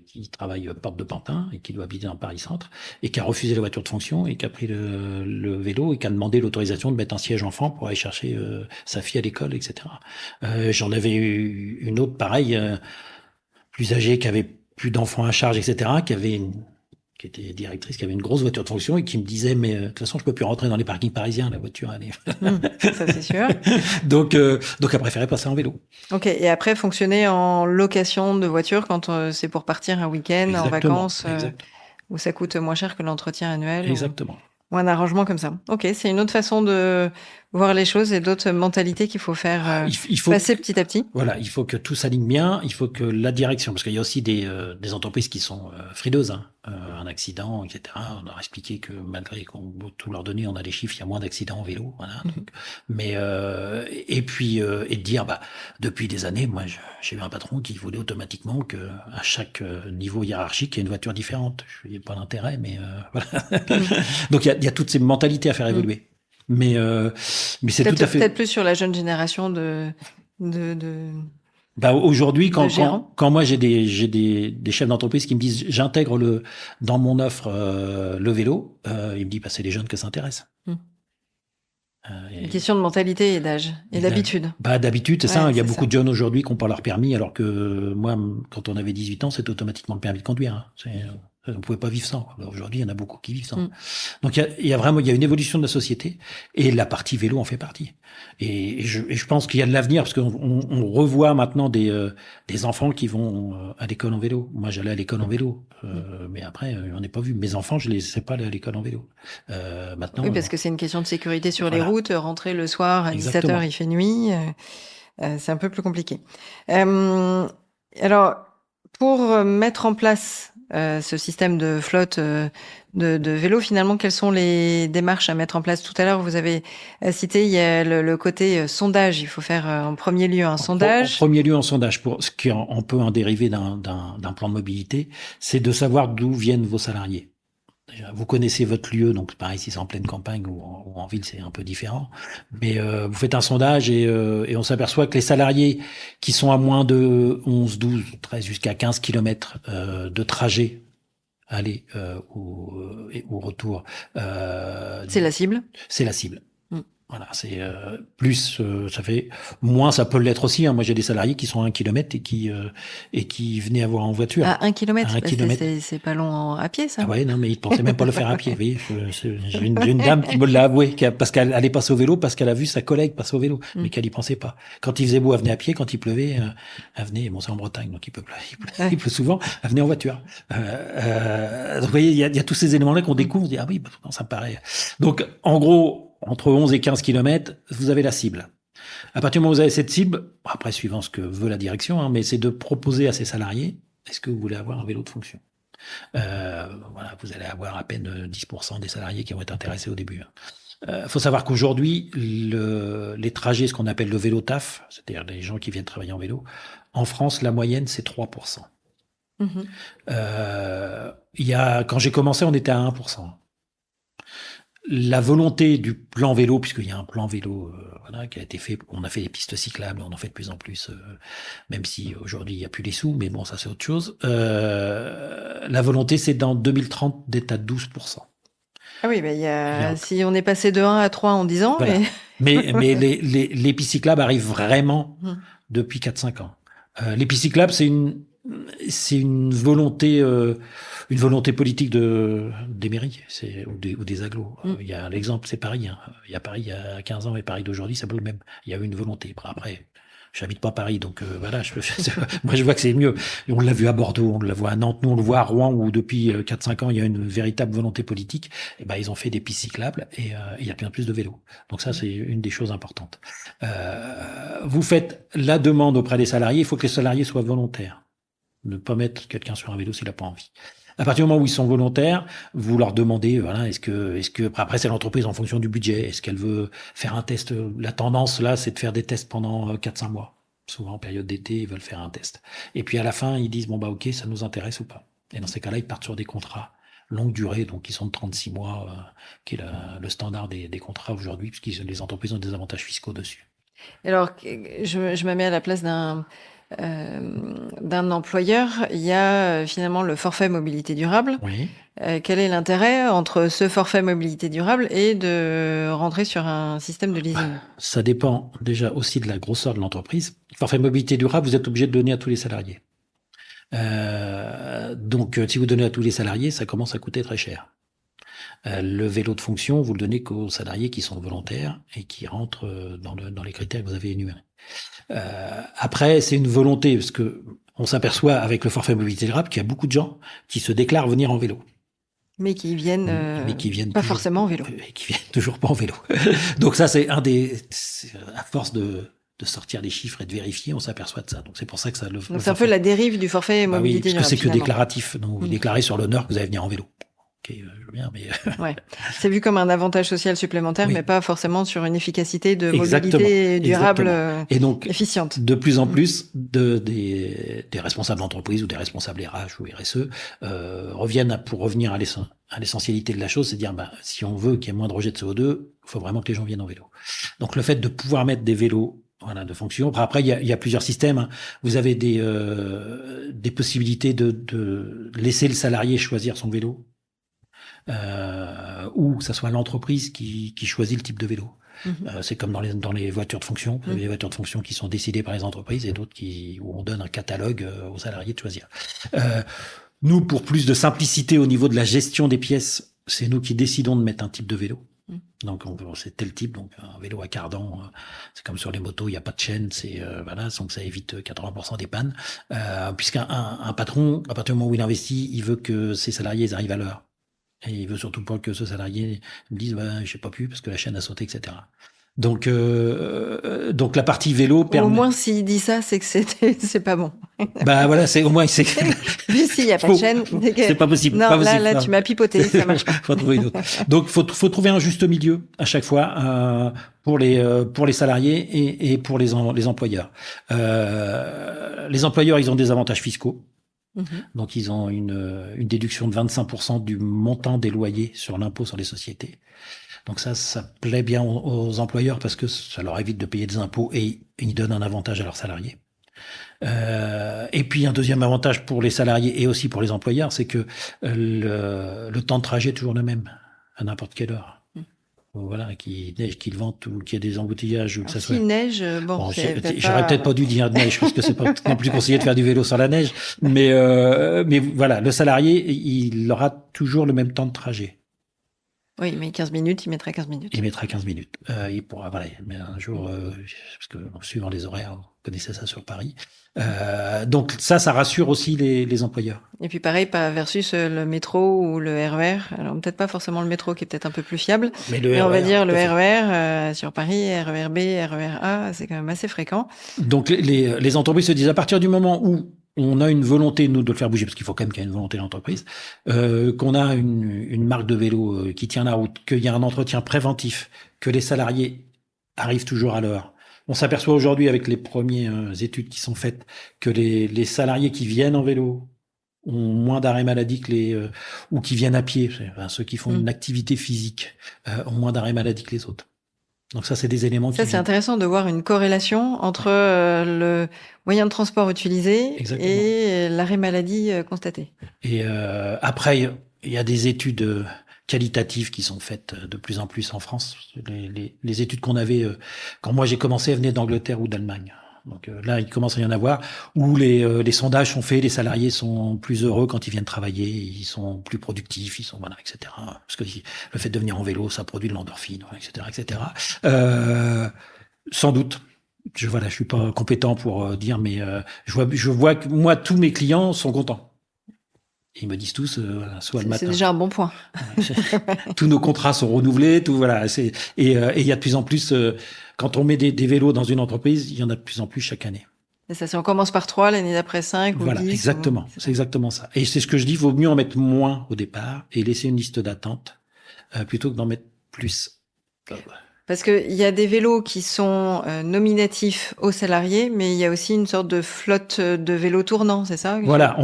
qui travaille porte de Pantin et qui doit habiter dans Paris Centre et qui a refusé la voiture de fonction et qui a pris le vélo et qui a demandé l'autorisation de mettre un siège enfant pour aller chercher sa fille à l'école, etc. J'en avais eu une autre pareille, plus âgée, qui avait plus d'enfants à charge, etc., qui était directrice, qui avait une grosse voiture de fonction et qui me disait mais de toute façon je peux plus rentrer dans les parkings parisiens, la voiture elle est... ça c'est sûr. donc elle préférait passer en vélo. Ok, et après fonctionner en location de voiture quand c'est pour partir un week-end, en vacances, où ça coûte moins cher que l'entretien annuel. Exactement. Ou un arrangement comme ça. Ok, c'est une autre façon de voir les choses et d'autres mentalités qu'il faut faire Il faut passer petit à petit. Voilà, il faut que tout s'aligne bien, il faut que la direction, parce qu'il y a aussi des entreprises qui sont frileuses, hein, un accident, etc. On leur a expliqué que malgré qu'on veut tout leur donner, on a les chiffres, il y a moins d'accidents en vélo, voilà. Donc, mais et puis et de dire, depuis des années, moi, j'ai eu un patron qui voulait automatiquement que à chaque niveau hiérarchique, il y ait une voiture différente. Je n'ai pas d'intérêt, mais voilà. Donc il y a toutes ces mentalités à faire évoluer. Mais c'est tout à fait. Peut-être plus sur la jeune génération Aujourd'hui, quand moi j'ai des chefs d'entreprise qui me disent j'intègre dans mon offre le vélo, ils me disent c'est les jeunes qui s'intéressent. Une question de mentalité et d'âge et d'habitude. D'habitude, c'est ça. Il y a beaucoup de jeunes aujourd'hui qui n'ont pas leur permis, alors que moi, quand on avait 18 ans, c'était automatiquement le permis de conduire. Hein. On ne pouvait pas vivre sans. Aujourd'hui, il y en a beaucoup qui vivent sans. Donc, il y a une évolution de la société et la partie vélo en fait partie. Et je pense qu'il y a de l'avenir parce qu'on revoit maintenant des enfants qui vont à l'école en vélo. Moi, j'allais à l'école en vélo, mais après, on n'est pas vu. Mes enfants, je les sais pas aller à l'école en vélo. Maintenant. Oui, parce que c'est une question de sécurité sur les routes. Rentrer le soir à 17h, il fait nuit. C'est un peu plus compliqué. Alors, pour mettre en place ce système de flotte de vélos, finalement, quelles sont les démarches à mettre en place? Tout à l'heure, vous avez cité, il y a le côté sondage. Il faut faire en premier lieu un sondage. En premier lieu, un sondage, pour ce qui on peut en dériver d'un plan de mobilité, c'est de savoir d'où viennent vos salariés. Déjà, vous connaissez votre lieu, donc pareil, si c'est en pleine campagne ou en ville, c'est un peu différent. Mais vous faites un sondage et on s'aperçoit que les salariés qui sont à moins de 11, 12, 13, jusqu'à 15 kilomètres de trajet aller au retour. C'est la cible. C'est la cible. Voilà, c'est plus, ça fait moins, ça peut l'être aussi. Hein. Moi, j'ai des salariés qui sont à 1 kilomètre et qui venaient avoir en voiture. À 1 kilomètre, c'est pas long à pied, ça. Ah ouais, non, mais ils pensaient même pas le faire à pied. Vous voyez, j'ai une dame qui me l'a avoué, parce qu'elle allait passer au vélo, parce qu'elle a vu sa collègue passer au vélo, mais qu'elle y pensait pas. Quand il faisait beau, elle venait à pied. Quand il pleuvait, elle venait. Bon, c'est en Bretagne, donc il pleut souvent. Elle venait en voiture. Donc, vous voyez, il y a tous ces éléments-là qu'on découvre. On dit, ah oui, ça me paraît. Donc, en gros, entre 11 et 15 kilomètres, vous avez la cible. À partir du moment où vous avez cette cible, après, suivant ce que veut la direction, hein, mais c'est de proposer à ses salariés, est-ce que vous voulez avoir un vélo de fonction? Voilà, vous allez avoir à peine 10% des salariés qui vont être intéressés au début. Faut savoir qu'aujourd'hui, les trajets, ce qu'on appelle le vélo taf, c'est-à-dire les gens qui viennent travailler en vélo, en France, la moyenne, c'est 3%. Quand j'ai commencé, on était à 1%. La volonté du plan vélo, puisqu'il y a un plan vélo qui a été fait, on a fait des pistes cyclables, on en fait de plus en plus, même si aujourd'hui il n'y a plus les sous, mais bon, ça c'est autre chose. La volonté, c'est dans 2030 d'être à 12%. Ah oui, si on est passé de 1 à 3 en 10 ans. Voilà. Mais les pistes cyclables arrivent vraiment depuis 4-5 ans. Les pistes cyclables, c'est une volonté politique des mairies, ou des agglos. Il y a l'exemple, c'est Paris. Hein. Il y a Paris il y a 15 ans et Paris d'aujourd'hui, c'est pas le même. Il y a eu une volonté. Après, j'habite pas Paris, donc voilà. Moi, je vois que c'est mieux. On l'a vu à Bordeaux, on le voit à Nantes, nous on le voit à Rouen, où depuis 4-5 ans, il y a une véritable volonté politique. Et ils ont fait des pistes cyclables et il y a de plus en plus de vélos. Donc ça, c'est une des choses importantes. Vous faites la demande auprès des salariés. Il faut que les salariés soient volontaires. Ne pas mettre quelqu'un sur un vélo s'il n'a pas envie. À partir du moment où ils sont volontaires, vous leur demandez, voilà, est-ce que après c'est l'entreprise en fonction du budget, est-ce qu'elle veut faire un test? La tendance là, c'est de faire des tests pendant 4-5 mois. Souvent en période d'été, ils veulent faire un test. Et puis à la fin, ils disent ok, ça nous intéresse ou pas. Et dans ces cas-là, ils partent sur des contrats longue durée, donc qui sont de 36 mois, qui est le standard des contrats aujourd'hui, puisque les entreprises ont des avantages fiscaux dessus. Alors, je me mets à la place d'un employeur. Il y a finalement le forfait mobilité durable. Oui. Quel est l'intérêt entre ce forfait mobilité durable et de rentrer sur un système de leasing? Ça dépend déjà aussi de la grosseur de l'entreprise. Forfait mobilité durable, vous êtes obligé de donner à tous les salariés. Donc, si vous donnez à tous les salariés, ça commence à coûter très cher. Le vélo de fonction, vous le donnez qu'aux salariés qui sont volontaires et qui rentrent dans les critères que vous avez énumérés. Après, c'est une volonté, parce que on s'aperçoit avec le forfait mobilité durable qu'il y a beaucoup de gens qui se déclarent venir en vélo. Mais qui viennent, pas toujours, forcément en vélo. Et qui viennent toujours pas en vélo. Donc ça, c'est à force de sortir les chiffres et de vérifier, on s'aperçoit de ça. Donc c'est pour ça que ça le. Donc c'est un peu la dérive du forfait mobilité. Oui, parce que c'est que finalement. déclaratif. Donc vous déclarez sur l'honneur que vous allez venir en vélo. Ok, je veux bien, mais. Ouais. C'est vu comme un avantage social supplémentaire, mais pas forcément sur une efficacité de Exactement. mobilité durable, Et donc, efficiente. De plus en plus, des responsables d'entreprise ou des responsables RH ou RSE reviennent pour revenir à l'essentialité de la chose, c'est dire si on veut qu'il y ait moins de rejet de CO2, il faut vraiment que les gens viennent en vélo. Donc le fait de pouvoir mettre des vélos de fonction. Après, il y a plusieurs systèmes. Hein. Vous avez des possibilités de laisser le salarié choisir son vélo. Ou que ça soit l'entreprise qui choisit le type de vélo. C'est comme dans les voitures de fonction. Vous avez des voitures de fonction qui sont décidées par les entreprises et d'autres où on donne un catalogue aux salariés de choisir. Nous, pour plus de simplicité au niveau de la gestion des pièces, c'est nous qui décidons de mettre un type de vélo. Donc c'est tel type, donc un vélo à cardan, c'est comme sur les motos, il n'y a pas de chaîne, donc ça évite 80% des pannes. Puisqu'un patron, à partir du moment où il investit, il veut que ses salariés arrivent à l'heure. Et il veut surtout pas que ce salarié me dise j'ai pas pu parce que la chaîne a sauté, etc. Donc la partie vélo permet. Au moins s'il dit ça, c'est que c'est pas bon. Voilà, c'est au moins c'est. Juste s'il y a pas de chaîne, c'est pas possible. Non, pas possible, là, tu m'as pipoté, ça marche pas. Faut trouver une autre. Donc faut trouver un juste milieu à chaque fois pour les salariés et pour les employeurs. Les employeurs, ils ont des avantages fiscaux. Donc, ils ont une déduction de 25% du montant des loyers sur l'impôt sur les sociétés. Donc ça plaît bien aux employeurs parce que ça leur évite de payer des impôts et ils donnent un avantage à leurs salariés. Et puis, un deuxième avantage pour les salariés et aussi pour les employeurs, c'est que le temps de trajet est toujours le même, à n'importe quelle heure. Voilà, qu'il neige, qu'il vente ou qu'il y ait des embouteillages ou que ça soit. S'il neige, j'aurais peut-être pas dû dire neige parce que c'est pas non plus conseillé de faire du vélo sur la neige, mais voilà, le salarié, il aura toujours le même temps de trajet. Oui, mais 15 minutes, il mettra 15 minutes. Il mettra 15 minutes. Il pourra, mais un jour, parce que suivant les horaires, on connaissait ça sur Paris. Donc ça rassure aussi les employeurs. Et puis pareil, pas versus le métro ou le RER. Alors peut-être pas forcément le métro qui est peut-être un peu plus fiable, mais on va dire le RER sur Paris, RER B, RER A, c'est quand même assez fréquent. Donc les entreprises se disent à partir du moment où on a une volonté, nous, de le faire bouger, parce qu'il faut quand même qu'il y ait une volonté de l'entreprise, qu'on a une marque de vélo qui tient la route, qu'il y a un entretien préventif, que les salariés arrivent toujours à l'heure. On s'aperçoit aujourd'hui, avec les premières études qui sont faites, que les salariés qui viennent en vélo ont moins d'arrêts maladie ou qui viennent à pied, ceux qui font une activité physique, ont moins d'arrêts maladie que les autres. Donc ça, c'est des éléments qui... Ça, c'est intéressant de voir une corrélation entre le moyen de transport utilisé et l'arrêt maladie constaté. Et après, il y a des études qualitatives qui sont faites de plus en plus en France. Les études qu'on avait, quand moi j'ai commencé, elles venaient d'Angleterre ou d'Allemagne. Donc là, il commence à y en avoir, où les sondages sont faits, les salariés sont plus heureux quand ils viennent travailler, ils sont plus productifs, etc. Parce que le fait de venir en vélo, ça produit de l'endorphine, etc. Sans doute. Je suis pas compétent pour dire, mais je vois que moi, tous mes clients sont contents. Ils me disent tous, soit le matin. C'est déjà un bon point. Tous nos contrats sont renouvelés, et il y a de plus en plus, quand on met des vélos dans une entreprise, il y en a de plus en plus chaque année. Et ça, si on commence par 3, l'année d'après 5 ou 10. Voilà, exactement. C'est exactement ça. Et c'est ce que je dis, il vaut mieux en mettre moins au départ et laisser une liste d'attente plutôt que d'en mettre plus. Parce qu'il y a des vélos qui sont nominatifs aux salariés, mais il y a aussi une sorte de flotte de vélos tournants, c'est ça? Voilà,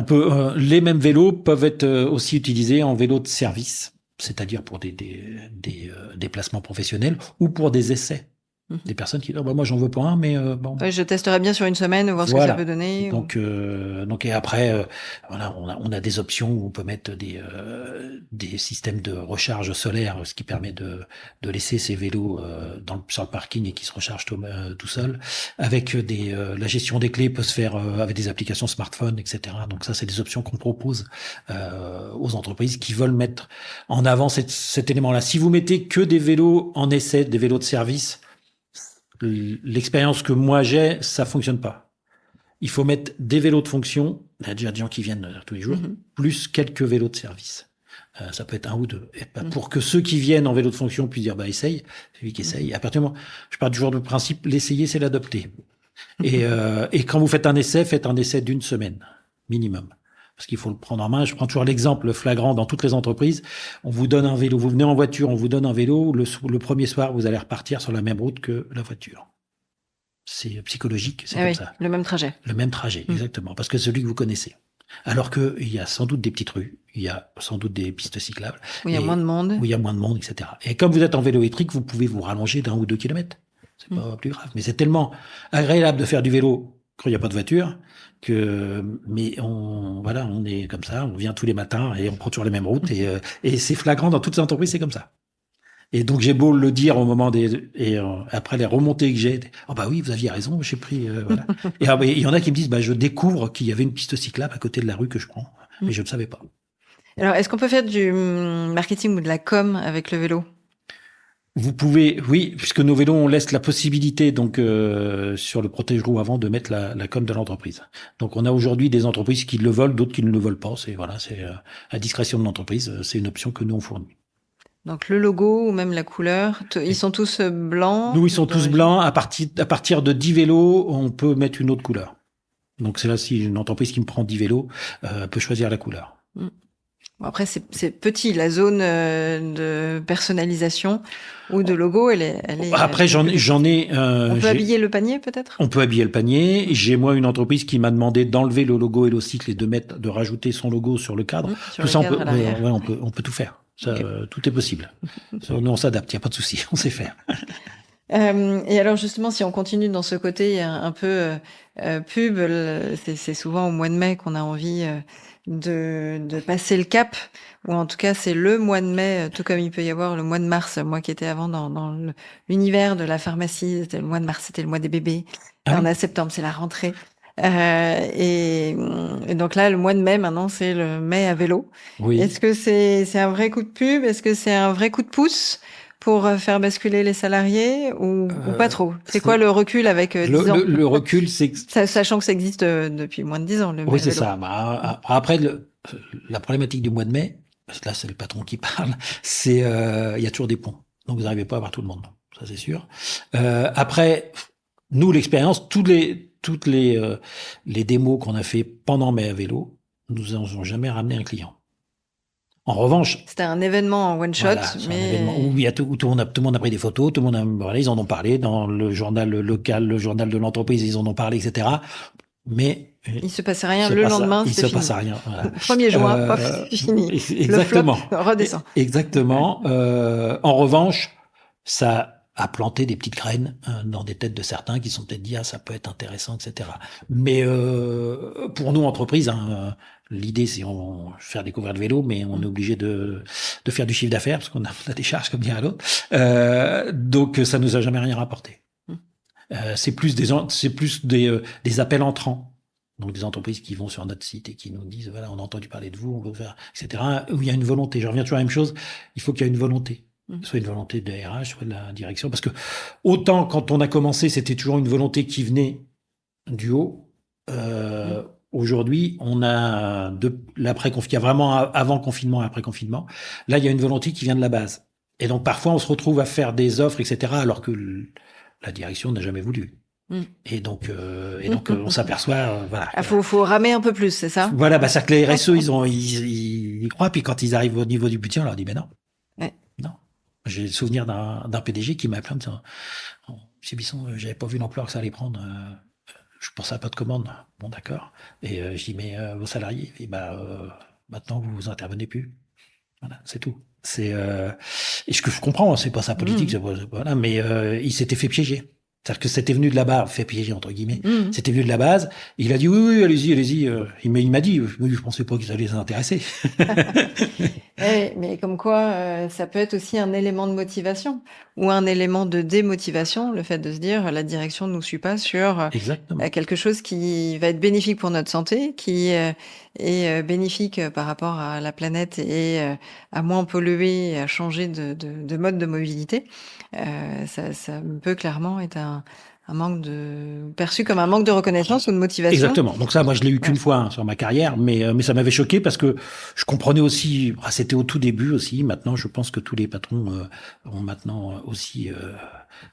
les mêmes vélos peuvent être aussi utilisés en vélo de service, c'est-à-dire pour des déplacements professionnels ou pour des essais. Des personnes qui disent moi j'en veux pas un, mais bon. Ouais, je testerai bien sur une semaine, voir ce que ça peut donner. Donc et après on a des options où on peut mettre des systèmes de recharge solaire, ce qui permet de laisser ces vélos sur le parking et qui se rechargent tout seul. Avec la gestion des clés peut se faire avec des applications smartphone, etc. Donc ça c'est des options qu'on propose aux entreprises qui veulent mettre en avant cet élément-là. Si vous mettez que des vélos en essai, des vélos de service, l'expérience que moi j'ai, ça fonctionne pas. Il faut mettre des vélos de fonction, il y a déjà des gens qui viennent tous les jours, plus quelques vélos de service. Ça peut être un ou deux. Et pour que ceux qui viennent en vélo de fonction puissent dire, essaye, celui qui essaye. À partir du moment, je pars toujours du principe, l'essayer, c'est l'adopter. Et quand vous faites un essai d'une semaine, minimum. Parce qu'il faut le prendre en main. Je prends toujours l'exemple flagrant dans toutes les entreprises. On vous donne un vélo. Vous venez en voiture, on vous donne un vélo. Le premier soir, vous allez repartir sur la même route que la voiture. C'est psychologique, c'est comme ça. Le même trajet. Le même trajet, exactement. Parce que c'est celui que vous connaissez. Alors que il y a sans doute des petites rues, il y a sans doute des pistes cyclables. Où il y a moins de monde. Où il y a moins de monde, etc. Et comme vous êtes en vélo électrique, vous pouvez vous rallonger d'1 ou 2 kilomètres. C'est pas plus grave. Mais c'est tellement agréable de faire du vélo quand il n'y a pas de voiture mais on est comme ça, on vient tous les matins et on prend toujours les mêmes routes et c'est flagrant dans toutes les entreprises, c'est comme ça. Et donc j'ai beau le dire au moment après les remontées que j'ai, oui, vous aviez raison, j'ai pris voilà. Et il y en a qui me disent je découvre qu'il y avait une piste cyclable à côté de la rue que je prends, mais je ne savais pas. Alors est-ce qu'on peut faire du marketing ou de la com avec le vélo? Vous pouvez, oui, puisque nos vélos, on laisse la possibilité donc sur le protège-roue avant de mettre la com de l'entreprise. Donc on a aujourd'hui des entreprises qui le veulent, d'autres qui ne le veulent pas. C'est à discrétion de l'entreprise. C'est une option que nous on fournit. Donc le logo ou même la couleur, ils sont tous blancs? Nous, ils sont tous blancs. À partir de 10 vélos, on peut mettre une autre couleur. Donc c'est là, si une entreprise qui me prend 10 vélos peut choisir la couleur. Après, c'est petit, la zone de personnalisation ou de logo, elle est. Après, j'en ai. On peut habiller le panier, peut-être? On peut habiller le panier. J'ai moi une entreprise qui m'a demandé d'enlever le logo HelloCycle et de rajouter son logo sur le cadre. Tout ça, on peut tout faire. Ça, tout est possible. Nous, on s'adapte, il n'y a pas de souci, on sait faire. Et alors justement, si on continue dans ce côté un peu pub, c'est souvent au mois de mai qu'on a envie de passer le cap, ou en tout cas c'est le mois de mai, tout comme il peut y avoir le mois de mars. Moi qui étais avant dans l'univers de la pharmacie, c'était le mois de mars, c'était le mois des bébés. Là, on a septembre, c'est la rentrée. Et donc là, le mois de mai, maintenant, c'est le mai à vélo. Oui. Est-ce que c'est un vrai coup de pub? Est-ce que c'est un vrai coup de pouce pour faire basculer les salariés ou pas trop? C'est quoi le recul avec 10 ans? Le recul, c'est que... Sachant que ça existe depuis moins de 10 ans, le Oui, c'est vélo. ça. Après, la problématique du mois de mai, parce que là, c'est le patron qui parle, c'est il y a toujours des ponts. Donc, vous n'arrivez pas à avoir tout le monde. Ça, c'est sûr. Après, nous, l'expérience, toutes les démos qu'on a fait pendant mai à vélo, nous n'ont jamais ramené un client. En revanche, c'était un événement en one shot, un événement où tout le monde a pris des photos, tout le monde ils en ont parlé dans le journal local, le journal de l'entreprise, ils en ont parlé, etc. Mais il se passait rien le lendemain, il se passe rien. Voilà. 1er juin, c'est fini. Exactement. Le flop redescend. Exactement. En revanche, ça a planté des petites graines dans des têtes de certains qui sont peut-être dit ça peut être intéressant, etc. Mais pour nous entreprises, l'idée c'est faire découvrir le vélo, mais on est obligé de faire du chiffre d'affaires parce qu'on a des charges comme dirait l'autre. Donc ça nous a jamais rien rapporté. C'est plus des appels entrants. Donc des entreprises qui vont sur notre site et qui nous disent voilà, on a entendu parler de vous, on veut faire, etc. Où il y a une volonté. Je reviens toujours à la même chose. Il faut qu'il y ait une volonté. Soit une volonté de la RH, soit de la direction. Parce que autant quand on a commencé, c'était toujours une volonté qui venait du haut. Aujourd'hui, on a l'après-confinement, vraiment avant confinement et après confinement. Là, il y a une volonté qui vient de la base. Et donc parfois, on se retrouve à faire des offres, etc. Alors que la direction n'a jamais voulu. Et donc, on s'aperçoit, voilà. Faut ramer un peu plus, c'est ça? Voilà, c'est que les RSE, ils croient, puis quand ils arrivent au niveau du budget, on leur dit, non. Non. J'ai le souvenir d'un PDG qui m'a appelé en me disant, Monsieur Bisson, j'avais pas vu l'ampleur que ça allait prendre. Je pensais à pas de commande. Bon, d'accord. Et je dis, mais vos salariés, et maintenant vous intervenez plus. Voilà, c'est tout. Et ce que je comprends, c'est pas sa politique, voilà, mais il s'était fait piéger. C'est-à-dire que c'était venu de là-bas, fait piéger entre guillemets. C'était venu de la base. Il a dit oui, allez-y. Il m'a dit, je pensais pas qu'ils allaient s'intéresser. Mais comme quoi, ça peut être aussi un élément de motivation ou un élément de démotivation, le fait de se dire la direction ne nous suit pas sur quelque chose qui va être bénéfique pour notre santé, qui est bénéfique par rapport à la planète et à moins polluer, et à changer de mode de mobilité. Ça peut clairement être perçu comme un manque de reconnaissance ou de motivation. Exactement. Donc ça, moi, je l'ai eu qu'une fois sur ma carrière, mais ça m'avait choqué parce que je comprenais aussi. C'était au tout début aussi. Maintenant, je pense que tous les patrons ont maintenant aussi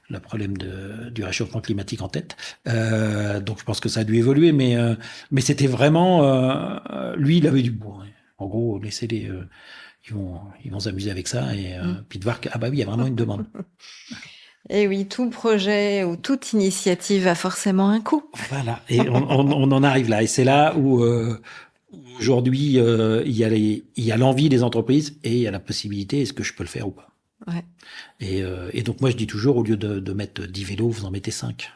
le problème du réchauffement climatique en tête. Donc, je pense que ça a dû évoluer, mais c'était vraiment lui, il avait du bon. En gros, laissez-les. Ils vont s'amuser avec ça et puis de voir que oui, il y a vraiment une demande. Et oui, tout projet ou toute initiative a forcément un coût. Voilà, et on en arrive là. Et c'est là où aujourd'hui il y a l'envie des entreprises et il y a la possibilité, est-ce que je peux le faire ou pas. Ouais. Et donc moi je dis toujours, au lieu de mettre 10 vélos, vous en mettez 5.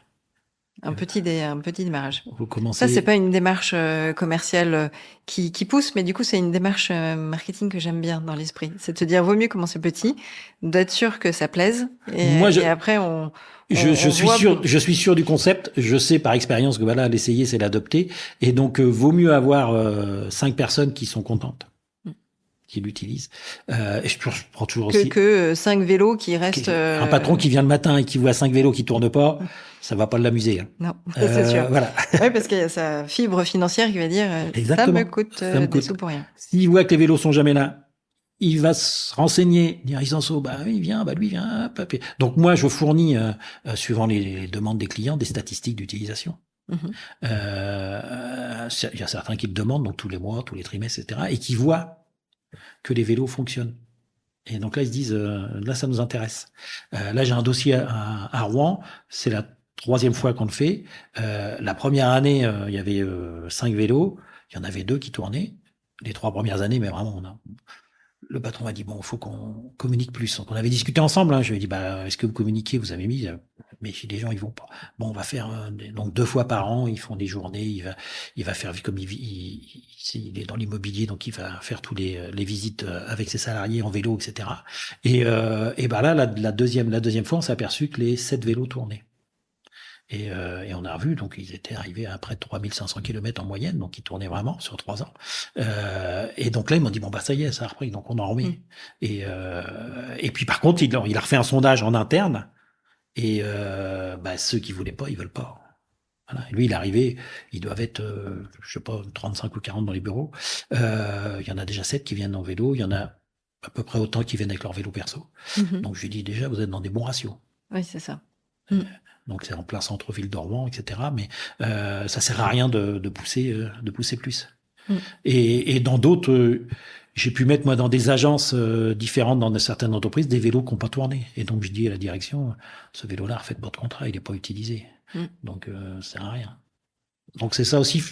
Un petit démarrage. Vous commencez... Ça, c'est pas une démarche commerciale qui pousse, mais du coup, c'est une démarche marketing que j'aime bien dans l'esprit. C'est de se dire, vaut mieux commencer petit, d'être sûr que ça plaise, et après, je suis sûr du concept. Je sais par expérience que voilà, l'essayer, c'est l'adopter. Et donc, vaut mieux avoir 5 personnes qui sont contentes, qui l'utilisent. Et je prends toujours aussi... Que 5 vélos qui restent... Un patron qui vient le matin et qui voit 5 vélos qui tournent pas... ça va pas l'amuser. Hein. Non, c'est sûr. Voilà. Oui, parce qu'il y a sa fibre financière qui va dire ça me coûte des sous pour rien. S'il voit que les vélos sont jamais là, il va se renseigner, dire Isanso, lui vient, lui vient. Donc moi, je fournis, suivant les demandes des clients, des statistiques d'utilisation. Il y a certains qui le demandent, donc tous les mois, tous les trimestres, etc., et qui voient que les vélos fonctionnent. Et donc là, ils se disent, là, ça nous intéresse. Là, j'ai un dossier à Rouen, c'est la 3e fois qu'on le fait. La première année, il y avait 5 vélos. Il y en avait 2 qui tournaient. Les 3 premières années, mais vraiment, le patron m'a dit, bon, il faut qu'on communique plus. Donc, on avait discuté ensemble. Hein. Je lui ai dit, est-ce que vous communiquez? Vous avez mis, mais si les gens, ils vont pas. Bon, on va faire, donc 2 fois par an, ils font des journées. Il va faire, comme il est dans l'immobilier, donc il va faire tous les visites avec ses salariés en vélo, etc. Et là, la deuxième fois, on s'est aperçu que les 7 vélos tournaient. Et on a revu, donc ils étaient arrivés à près de 3500 km en moyenne, donc ils tournaient vraiment sur 3 ans. Et donc là, ils m'ont dit, ça y est, ça a repris, donc on en remet. Et puis par contre, il a refait un sondage en interne, et ceux qui voulaient pas, ils veulent pas. Voilà. Et lui, il est arrivé, ils doivent être, 35 ou 40 dans les bureaux. Il y en a déjà 7 qui viennent en vélo, il y en a à peu près autant qui viennent avec leur vélo perso. Donc je lui dis déjà, vous êtes dans des bons ratios. Oui, c'est ça. Donc c'est en plein centre-ville de Rouen, etc. Mais ça sert à rien de pousser plus. Et dans d'autres, j'ai pu mettre moi dans des agences différentes, dans certaines entreprises, des vélos qui n'ont pas tourné. Et donc je dis à la direction, ce vélo-là, refaites votre contrat, il n'est pas utilisé. Donc ça sert à rien. Donc c'est ça aussi.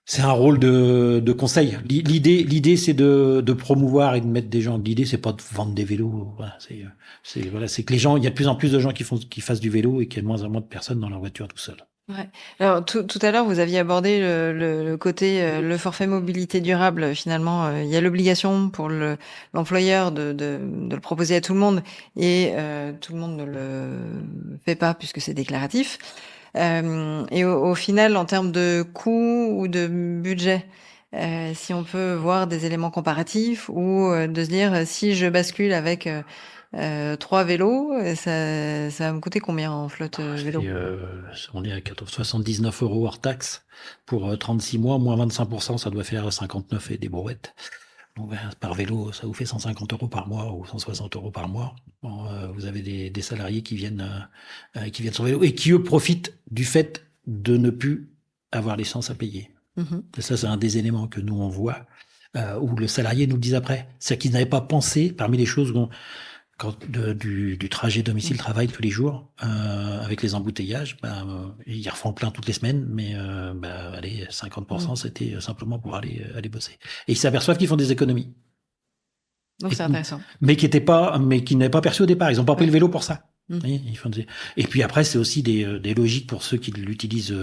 C'est un rôle de conseil. L'idée, c'est de promouvoir et de mettre des gens. L'idée, c'est pas de vendre des vélos. Voilà, c'est que les gens, il y a de plus en plus de gens qui fassent du vélo et qu'il y a de moins en moins de personnes dans leur voiture tout seul. Ouais. Alors tout à l'heure, vous aviez abordé le côté le forfait mobilité durable. Finalement, il y a l'obligation pour l'employeur de le proposer à tout le monde, et tout le monde ne le fait pas puisque c'est déclaratif. Et au final, en termes de coût ou de budget, si on peut voir des éléments comparatifs, ou de se dire, si je bascule avec 3 vélos, ça va me coûter combien en flotte vélo? On est à 79 € hors taxe pour 36 mois, moins 25%, ça doit faire 59 et des brouettes. Donc, par vélo, ça vous fait 150 € par mois ou 160 € par mois. Bon, vous avez des salariés qui viennent sur vélo et qui, eux, profitent du fait de ne plus avoir l'essence à payer. Et ça, c'est un des éléments que nous, on voit, où le salarié nous le dit après. C'est-à-dire qu'ils n'avaient pas pensé, parmi les choses du trajet domicile-travail tous les jours, avec les embouteillages, ils refont plein toutes les semaines, mais 50%, c'était simplement pour aller bosser. Et ils s'aperçoivent qu'ils font des économies. Donc c'est intéressant. Mais qui n'avaient pas perçu au départ. Ils n'ont pas pris le vélo pour ça. Et puis après, c'est aussi des logiques pour ceux qui l'utilisent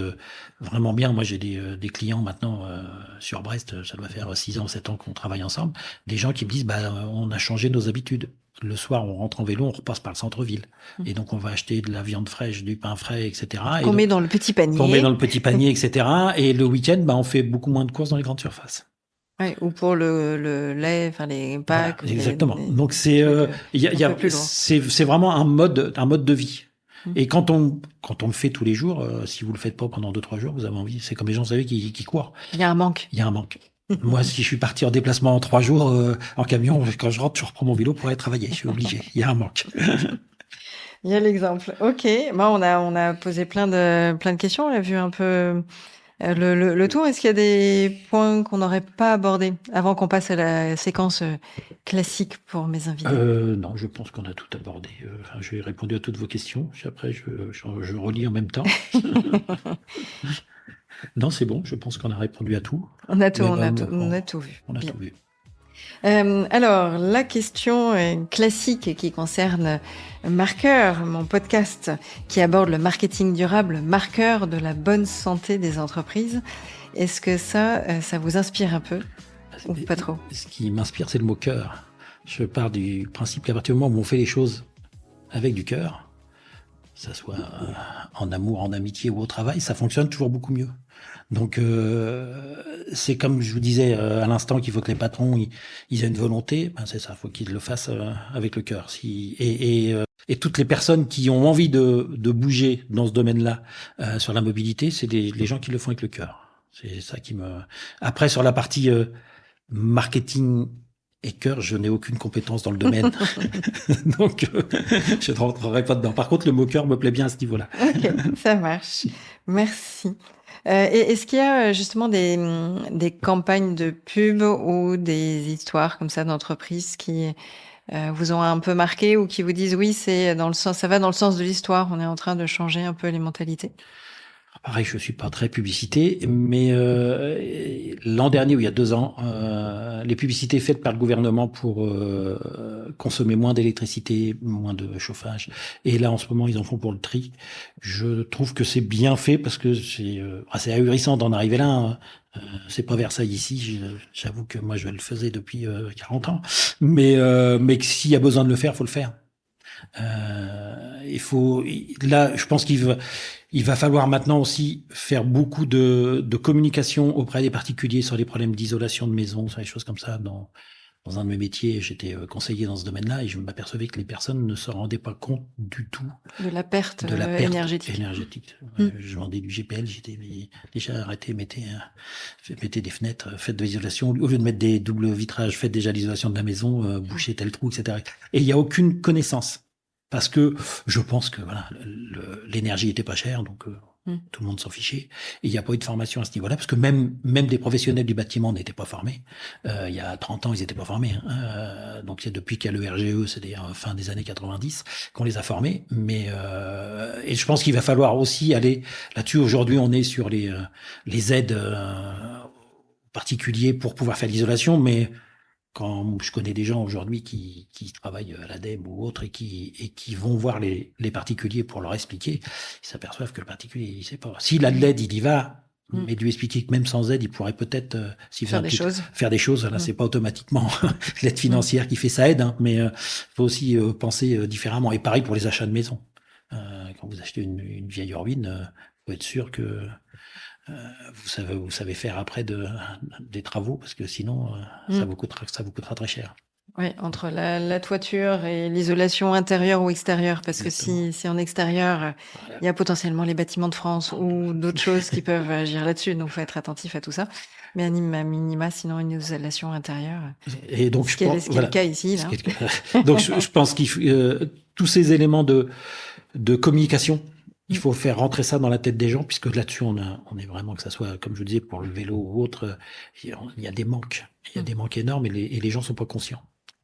vraiment bien. Moi, j'ai des clients maintenant sur Brest, ça doit faire 6 ans, 7 ans qu'on travaille ensemble, des gens qui me disent, on a changé nos habitudes. Le soir, on rentre en vélo, on repasse par le centre-ville. Et donc, on va acheter de la viande fraîche, du pain frais, etc. Qu'on met dans le petit panier. etc. Et le week-end, on fait beaucoup moins de courses dans les grandes surfaces. Ouais, ou pour le lait, enfin les packs. Voilà, exactement. Donc c'est vraiment un mode de vie. Et quand on le fait tous les jours, si vous le faites pas pendant 2-3 jours, vous avez envie. C'est comme les gens, vous savez, qui courent. Il y a un manque. Il y a un manque. Moi, si je suis parti en déplacement en 3 jours en camion, quand je rentre, je reprends mon vélo pour aller travailler. Je suis obligé. Il y a un manque. Il y a l'exemple. Ok. Bon, on a posé plein de questions. On a vu un peu le tour. Est-ce qu'il y a des points qu'on n'aurait pas abordés avant qu'on passe à la séquence classique pour mes invités? Non, je pense qu'on a tout abordé. J'ai répondu à toutes vos questions. Après, je relis en même temps. Non, c'est bon. Je pense qu'on a répondu à tout. On a tout vu. On a tout vu. Alors, la question classique qui concerne Marqueur, mon podcast qui aborde le marketing durable, marqueur de la bonne santé des entreprises. Est-ce que ça vous inspire un peu ou pas trop? Ce qui m'inspire, c'est le mot cœur. Je pars du principe qu'à partir du moment où on fait les choses avec du cœur, que ça soit en amour, en amitié ou au travail, ça fonctionne toujours beaucoup mieux. Donc c'est comme je vous disais à l'instant qu'il faut que les patrons ils aient une volonté, c'est ça, il faut qu'ils le fassent avec le cœur. Et toutes les personnes qui ont envie de bouger dans ce domaine-là sur la mobilité, c'est les gens qui le font avec le cœur. C'est ça qui me. Après sur la partie marketing et cœur, je n'ai aucune compétence dans le domaine, donc je ne rentrerai pas dedans. Par contre, le mot cœur me plaît bien à ce niveau-là. Ok, ça marche. Merci. Et est-ce qu'il y a justement des campagnes de pub ou des histoires comme ça d'entreprises qui vous ont un peu marqué ou qui vous disent oui, ça va dans le sens de l'histoire, on est en train de changer un peu les mentalités? Pareil, je suis pas très publicité, mais l'an dernier ou il y a 2 ans, les publicités faites par le gouvernement pour consommer moins d'électricité, moins de chauffage, et là en ce moment ils en font pour le tri. Je trouve que c'est bien fait parce que c'est ahurissant d'en arriver là. Hein. C'est pas Versailles ici. J'avoue que moi je le faisais depuis 40 ans, mais que s'il y a besoin de le faire, faut le faire. Là, je pense il va falloir maintenant aussi faire beaucoup de communication auprès des particuliers sur les problèmes d'isolation de maison, sur les choses comme ça. Dans un de mes métiers, j'étais conseiller dans ce domain-là et je m'apercevais que les personnes ne se rendaient pas compte du tout de la perte énergétique. Je vendais du GPL, j'étais déjà arrêté, mettez des fenêtres, faites de l'isolation. Au lieu de mettre des doubles vitrages, faites déjà l'isolation de la maison, bouchez tel trou, etc. Et il n'y a aucune connaissance. Parce que je pense que voilà, l'énergie était pas chère, donc tout le monde s'en fichait. Et il n'y a pas eu de formation à ce niveau-là, parce que même des professionnels du bâtiment n'étaient pas formés. Il y a 30 ans, ils n'étaient pas formés. Hein. Donc c'est depuis qu'il y a le RGE, c'est-à-dire fin des années 90, qu'on les a formés. Mais et je pense qu'il va falloir aussi aller là-dessus. Aujourd'hui, on est sur les aides particuliers pour pouvoir faire l'isolation, mais quand je connais des gens aujourd'hui qui travaillent à l'ADEME ou autre et qui vont voir les particuliers pour leur expliquer, ils s'aperçoivent que le particulier, il sait pas. S'il a de l'aide, il y va, mais lui expliquer que même sans aide, il pourrait peut-être faire des choses. Là, c'est pas automatiquement l'aide financière qui fait ça aide, hein, mais faut aussi penser différemment. Et pareil pour les achats de maison. Quand vous achetez une vieille ruine, faut être sûr que vous savez faire après des travaux, parce que sinon ça vous coûtera très cher. Oui, entre la toiture et l'isolation intérieure ou extérieure, parce Exactement. que si en extérieur, il y a potentiellement les bâtiments de France ou d'autres choses qui peuvent agir là-dessus, donc faut être attentif à tout ça. Mais à minima, sinon une isolation intérieure. Et donc, ce qui est le cas ici. Là. Donc je pense qu'il tous ces éléments de communication, il faut faire rentrer ça dans la tête des gens, puisque là-dessus, on est vraiment, que ça soit, comme je vous disais, pour le vélo ou autre, il y a des manques. Il y a des manques énormes et les gens sont pas conscients.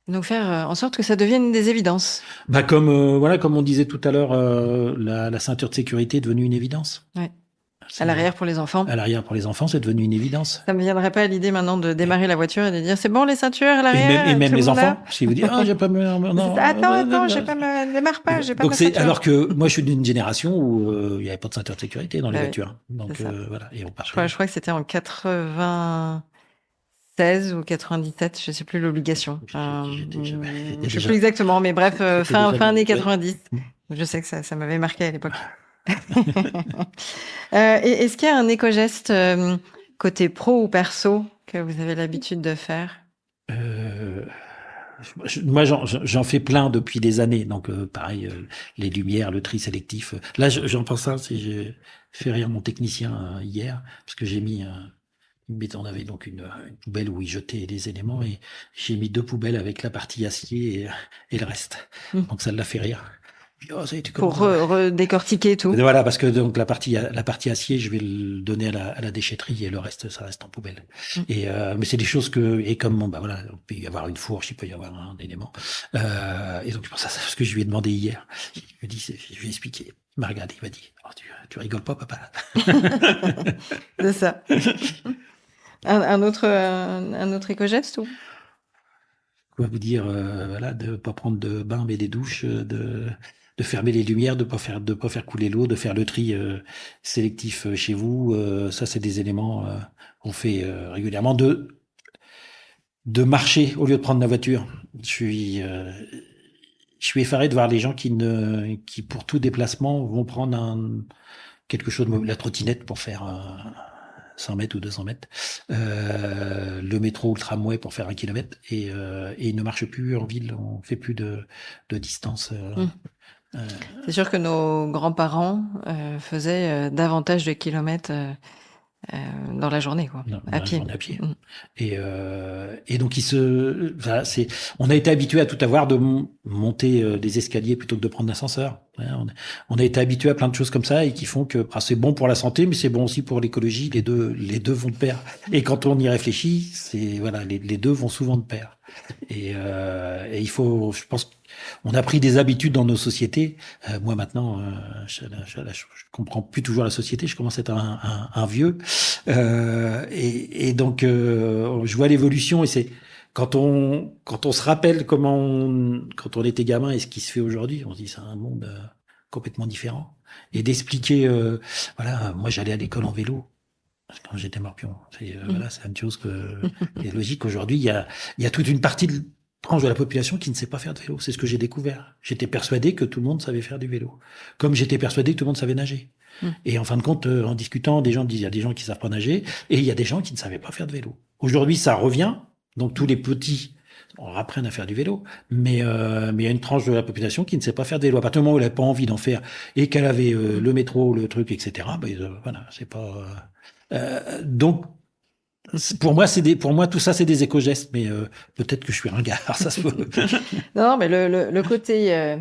Donc faire en sorte que ça devienne des évidences. Comme on disait tout à l'heure, la ceinture de sécurité est devenue une évidence. Ouais. À l'arrière pour les enfants. À l'arrière pour les enfants, c'est devenu une évidence. Ça me viendrait pas à l'idée maintenant de démarrer la voiture et de dire c'est bon les ceintures à l'arrière. Et même les enfants, si vous dites j'ai pas attends, j'ai pas démarre pas, j'ai pas ma ceinture. Alors que moi je suis d'une génération où il y avait pas de ceinture de sécurité dans les voitures. Donc voilà, et on partait. Je crois que c'était en 96 ou 97, je sais plus l'obligation. Je sais plus exactement, mais bref, fin années 90. Je sais que ça m'avait marqué à l'époque. Est-ce qu'il y a un éco-geste côté pro ou perso que vous avez l'habitude de faire? Moi, j'en fais plein depuis des années. Donc, pareil, les lumières, le tri sélectif. Là, j'en pense ça. Si j'ai fait rire mon technicien hier, parce que j'ai mis, on avait donc une poubelle où il jetait des éléments et j'ai mis 2 poubelles avec la partie acier et le reste. Donc, ça l'a fait rire. Oh, ça a été comme Pour redécortiquer tout. Voilà, parce que donc la partie acier, je vais le donner à la déchetterie et le reste, ça reste en poubelle. Et mais c'est des choses et comme bon, bah voilà, il peut y avoir une fourche, il peut y avoir un élément. Et donc je pense à ça, ce que je lui ai demandé hier. Je lui ai expliqué. Il m'a regardé, il m'a dit, oh, tu rigoles pas, papa. C'est ça. Un autre éco-geste ou? Quoi vous dire, voilà, de pas prendre de bain mais des douches, de fermer les lumières, de pas faire couler l'eau, de faire le tri sélectif chez vous. Ça, c'est des éléments qu'on fait régulièrement. De marcher au lieu de prendre la voiture. Je suis effaré de voir les gens qui pour tout déplacement vont prendre quelque chose, la trottinette pour faire 100 mètres ou 200 mètres, le métro ou le tramway pour faire 1 kilomètre, et ils ne marchent plus en ville, on fait plus de distance. C'est sûr que nos grands-parents faisaient davantage de kilomètres dans la journée, quoi, à pied. À pied. Et donc voilà, on a été habitué à tout avoir, de monter des escaliers plutôt que de prendre l'ascenseur. On a été habitué à plein de choses comme ça et qui font que c'est bon pour la santé, mais c'est bon aussi pour l'écologie. Les deux vont de pair. Et quand on y réfléchit, voilà, les deux vont souvent de pair. Et il faut, je pense, on a pris des habitudes dans nos sociétés. Moi maintenant, je comprends plus toujours la société. Je commence à être un vieux, et donc je vois l'évolution. Et c'est quand on se rappelle quand on était gamin et ce qui se fait aujourd'hui, on se dit c'est un monde complètement différent. Et d'expliquer, voilà, moi j'allais à l'école en vélo quand j'étais morpion. Voilà, c'est une chose qui est logique. Aujourd'hui, il y a toute une partie de tranche de la population qui ne sait pas faire de vélo. C'est ce que j'ai découvert. J'étais persuadé que tout le monde savait faire du vélo. Comme j'étais persuadé que tout le monde savait nager. Et en fin de compte, en discutant, des gens disent, il y a des gens qui savent pas nager et il y a des gens qui ne savaient pas faire de vélo. Aujourd'hui, ça revient. Donc, tous les petits apprennent à faire du vélo. Mais il y a une tranche de la population qui ne sait pas faire de vélo. À partir du moment où elle n'a pas envie d'en faire et qu'elle avait le métro, le truc, etc., voilà, c'est pas... donc, pour moi, tout ça, c'est des éco-gestes, mais peut-être que je suis ringard, ça se peut. Non, mais le côté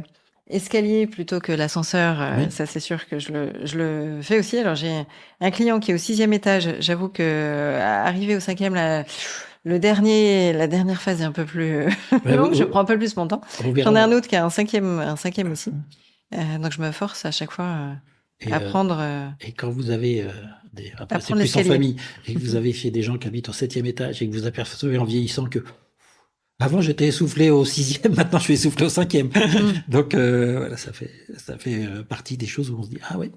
escalier plutôt que l'ascenseur, Oui. ça c'est sûr que je le fais aussi. Alors j'ai un client qui est au 6e étage. J'avoue que arrivé au 5e, la dernière phase est un peu plus longue. Je prends un peu plus mon temps. J'en ai un autre qui a un cinquième aussi. Donc je me force à chaque fois à prendre. Et quand vous avez après c'est plus en famille, et que vous avez fait des gens qui habitent au 7e étage et que vous apercevez en vieillissant que avant j'étais essoufflé au 6e, maintenant je suis essoufflé au 5e. Donc voilà, ça fait partie des choses où on se dit ah ouais.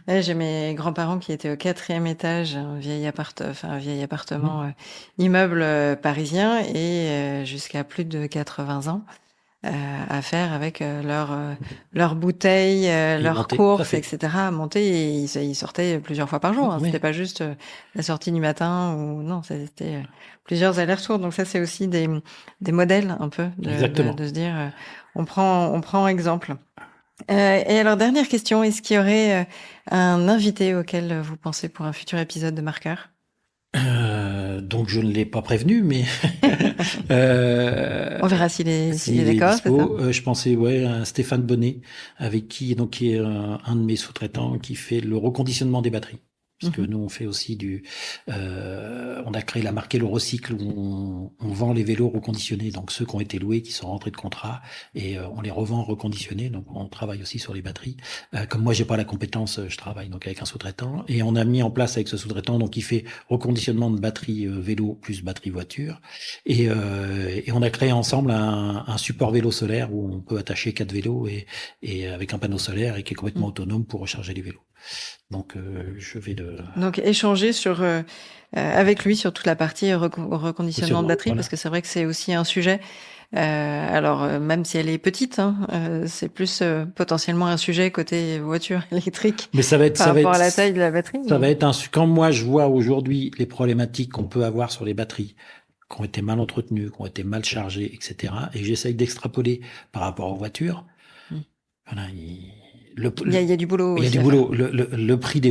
Ouais, j'ai mes grands-parents qui étaient au 4e étage, un vieil appartement, immeuble parisien, et jusqu'à plus de 80 ans. À faire avec leurs bouteilles, leurs courses, etc. à monter, et ils sortaient plusieurs fois par jour. Hein. Oui. C'était pas juste la sortie du matin, ou non, c'était plusieurs allers-retours. Donc ça, c'est aussi des modèles un peu de se dire on prend exemple. Et alors, dernière question, est-ce qu'il y aurait un invité auquel vous pensez pour un futur épisode de Marqueur? Donc je ne l'ai pas prévenu, mais on verra s'il est d'accord. Je pensais à Stéphane Bonnet, avec qui est un de mes sous-traitants qui fait le reconditionnement des batteries. Parce que nous, on fait aussi on a créé la marque Hello-Recycle, où on vend les vélos reconditionnés, donc ceux qui ont été loués, qui sont rentrés de contrat, et on les revend reconditionnés. Donc on travaille aussi sur les batteries. Comme moi, j'ai pas la compétence, je travaille donc avec un sous-traitant, et on a mis en place avec ce sous-traitant, donc il fait reconditionnement de batterie vélo plus batterie voiture, et on a créé ensemble un support vélo solaire où on peut attacher 4 vélos et avec un panneau solaire, et qui est complètement autonome pour recharger les vélos. Donc, je vais donc échanger avec lui sur toute la partie reconditionnement de batterie, parce que c'est vrai que c'est aussi un sujet. Alors, même si elle est petite, c'est plus potentiellement un sujet côté voiture électrique. Mais ça va être par rapport à la taille de la batterie. Ça va être quand moi je vois aujourd'hui les problématiques qu'on peut avoir sur les batteries, qui ont été mal entretenues, qui ont été mal chargées, etc. Et j'essaye d'extrapoler par rapport aux voitures. Voilà, il y a du boulot. Il y a du boulot. Le prix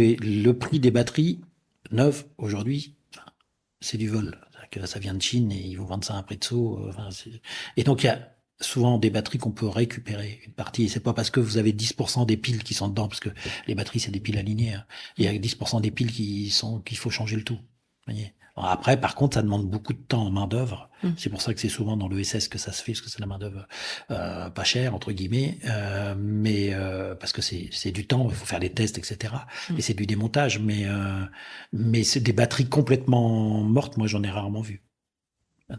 des batteries neuves aujourd'hui, c'est du vol. Que ça vient de Chine et ils vous vendent ça à un prix de saut. Et donc il y a souvent des batteries qu'on peut récupérer une partie. Et c'est pas parce que vous avez 10% des piles qui sont dedans, parce que les batteries c'est des piles alignées. Hein. Il y a 10% des piles qu'il faut changer le tout. Voyez. Alors après, par contre, ça demande beaucoup de temps en main d'œuvre. C'est pour ça que c'est souvent dans l'ESS que ça se fait, parce que c'est la main d'œuvre pas chère entre guillemets, mais parce que c'est du temps, il faut faire des tests, etc. Et c'est du démontage, mais c'est des batteries complètement mortes. Moi, j'en ai rarement vu.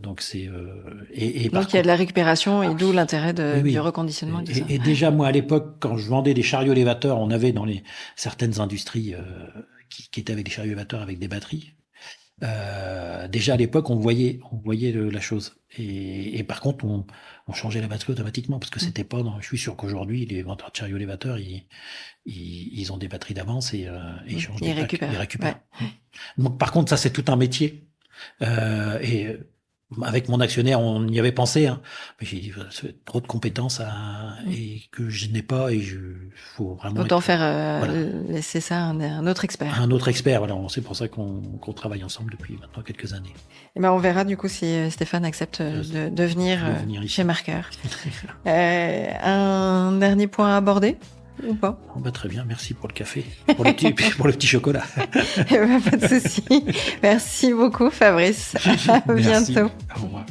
Donc c'est donc il y a de la récupération et d'où l'intérêt du reconditionnement. Et déjà moi à l'époque, quand je vendais des chariots élévateurs, on avait dans certaines industries qui étaient avec des chariots élévateurs avec des batteries. Déjà à l'époque, on voyait la chose. Et par contre, on changeait la batterie automatiquement parce que c'était pas. Je suis sûr qu'aujourd'hui, les vendeurs de chariots élévateurs, ils ont des batteries d'avance et ils changent des plaques, ils récupèrent. Ouais. Donc par contre, ça c'est tout un métier. Et avec mon actionnaire, on y avait pensé, hein. Mais j'ai dit trop de compétences et que je n'ai pas et faut vraiment. Autant laisser ça à un autre expert. Un autre expert, voilà. C'est pour ça qu'on travaille ensemble depuis maintenant quelques années. Et on verra du coup si Stéphane accepte de venir chez Marqueur. Un dernier point à aborder ou pas? Très bien, merci pour le café, pour le petit chocolat. Pas de souci. Merci beaucoup Fabrice. À bientôt. Au revoir.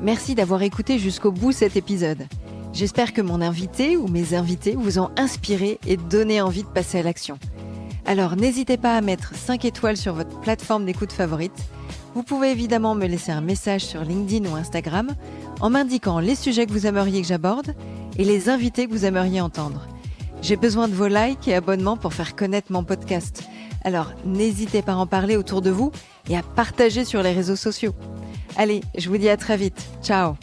Merci d'avoir écouté jusqu'au bout cet épisode. J'espère que mon invité ou mes invités vous ont inspiré et donné envie de passer à l'action. Alors n'hésitez pas à mettre 5 étoiles sur votre plateforme d'écoute favorite. Vous pouvez évidemment me laisser un message sur LinkedIn ou Instagram en m'indiquant les sujets que vous aimeriez que j'aborde et les invités que vous aimeriez entendre. J'ai besoin de vos likes et abonnements pour faire connaître mon podcast. Alors n'hésitez pas à en parler autour de vous et à partager sur les réseaux sociaux. Allez, je vous dis à très vite. Ciao.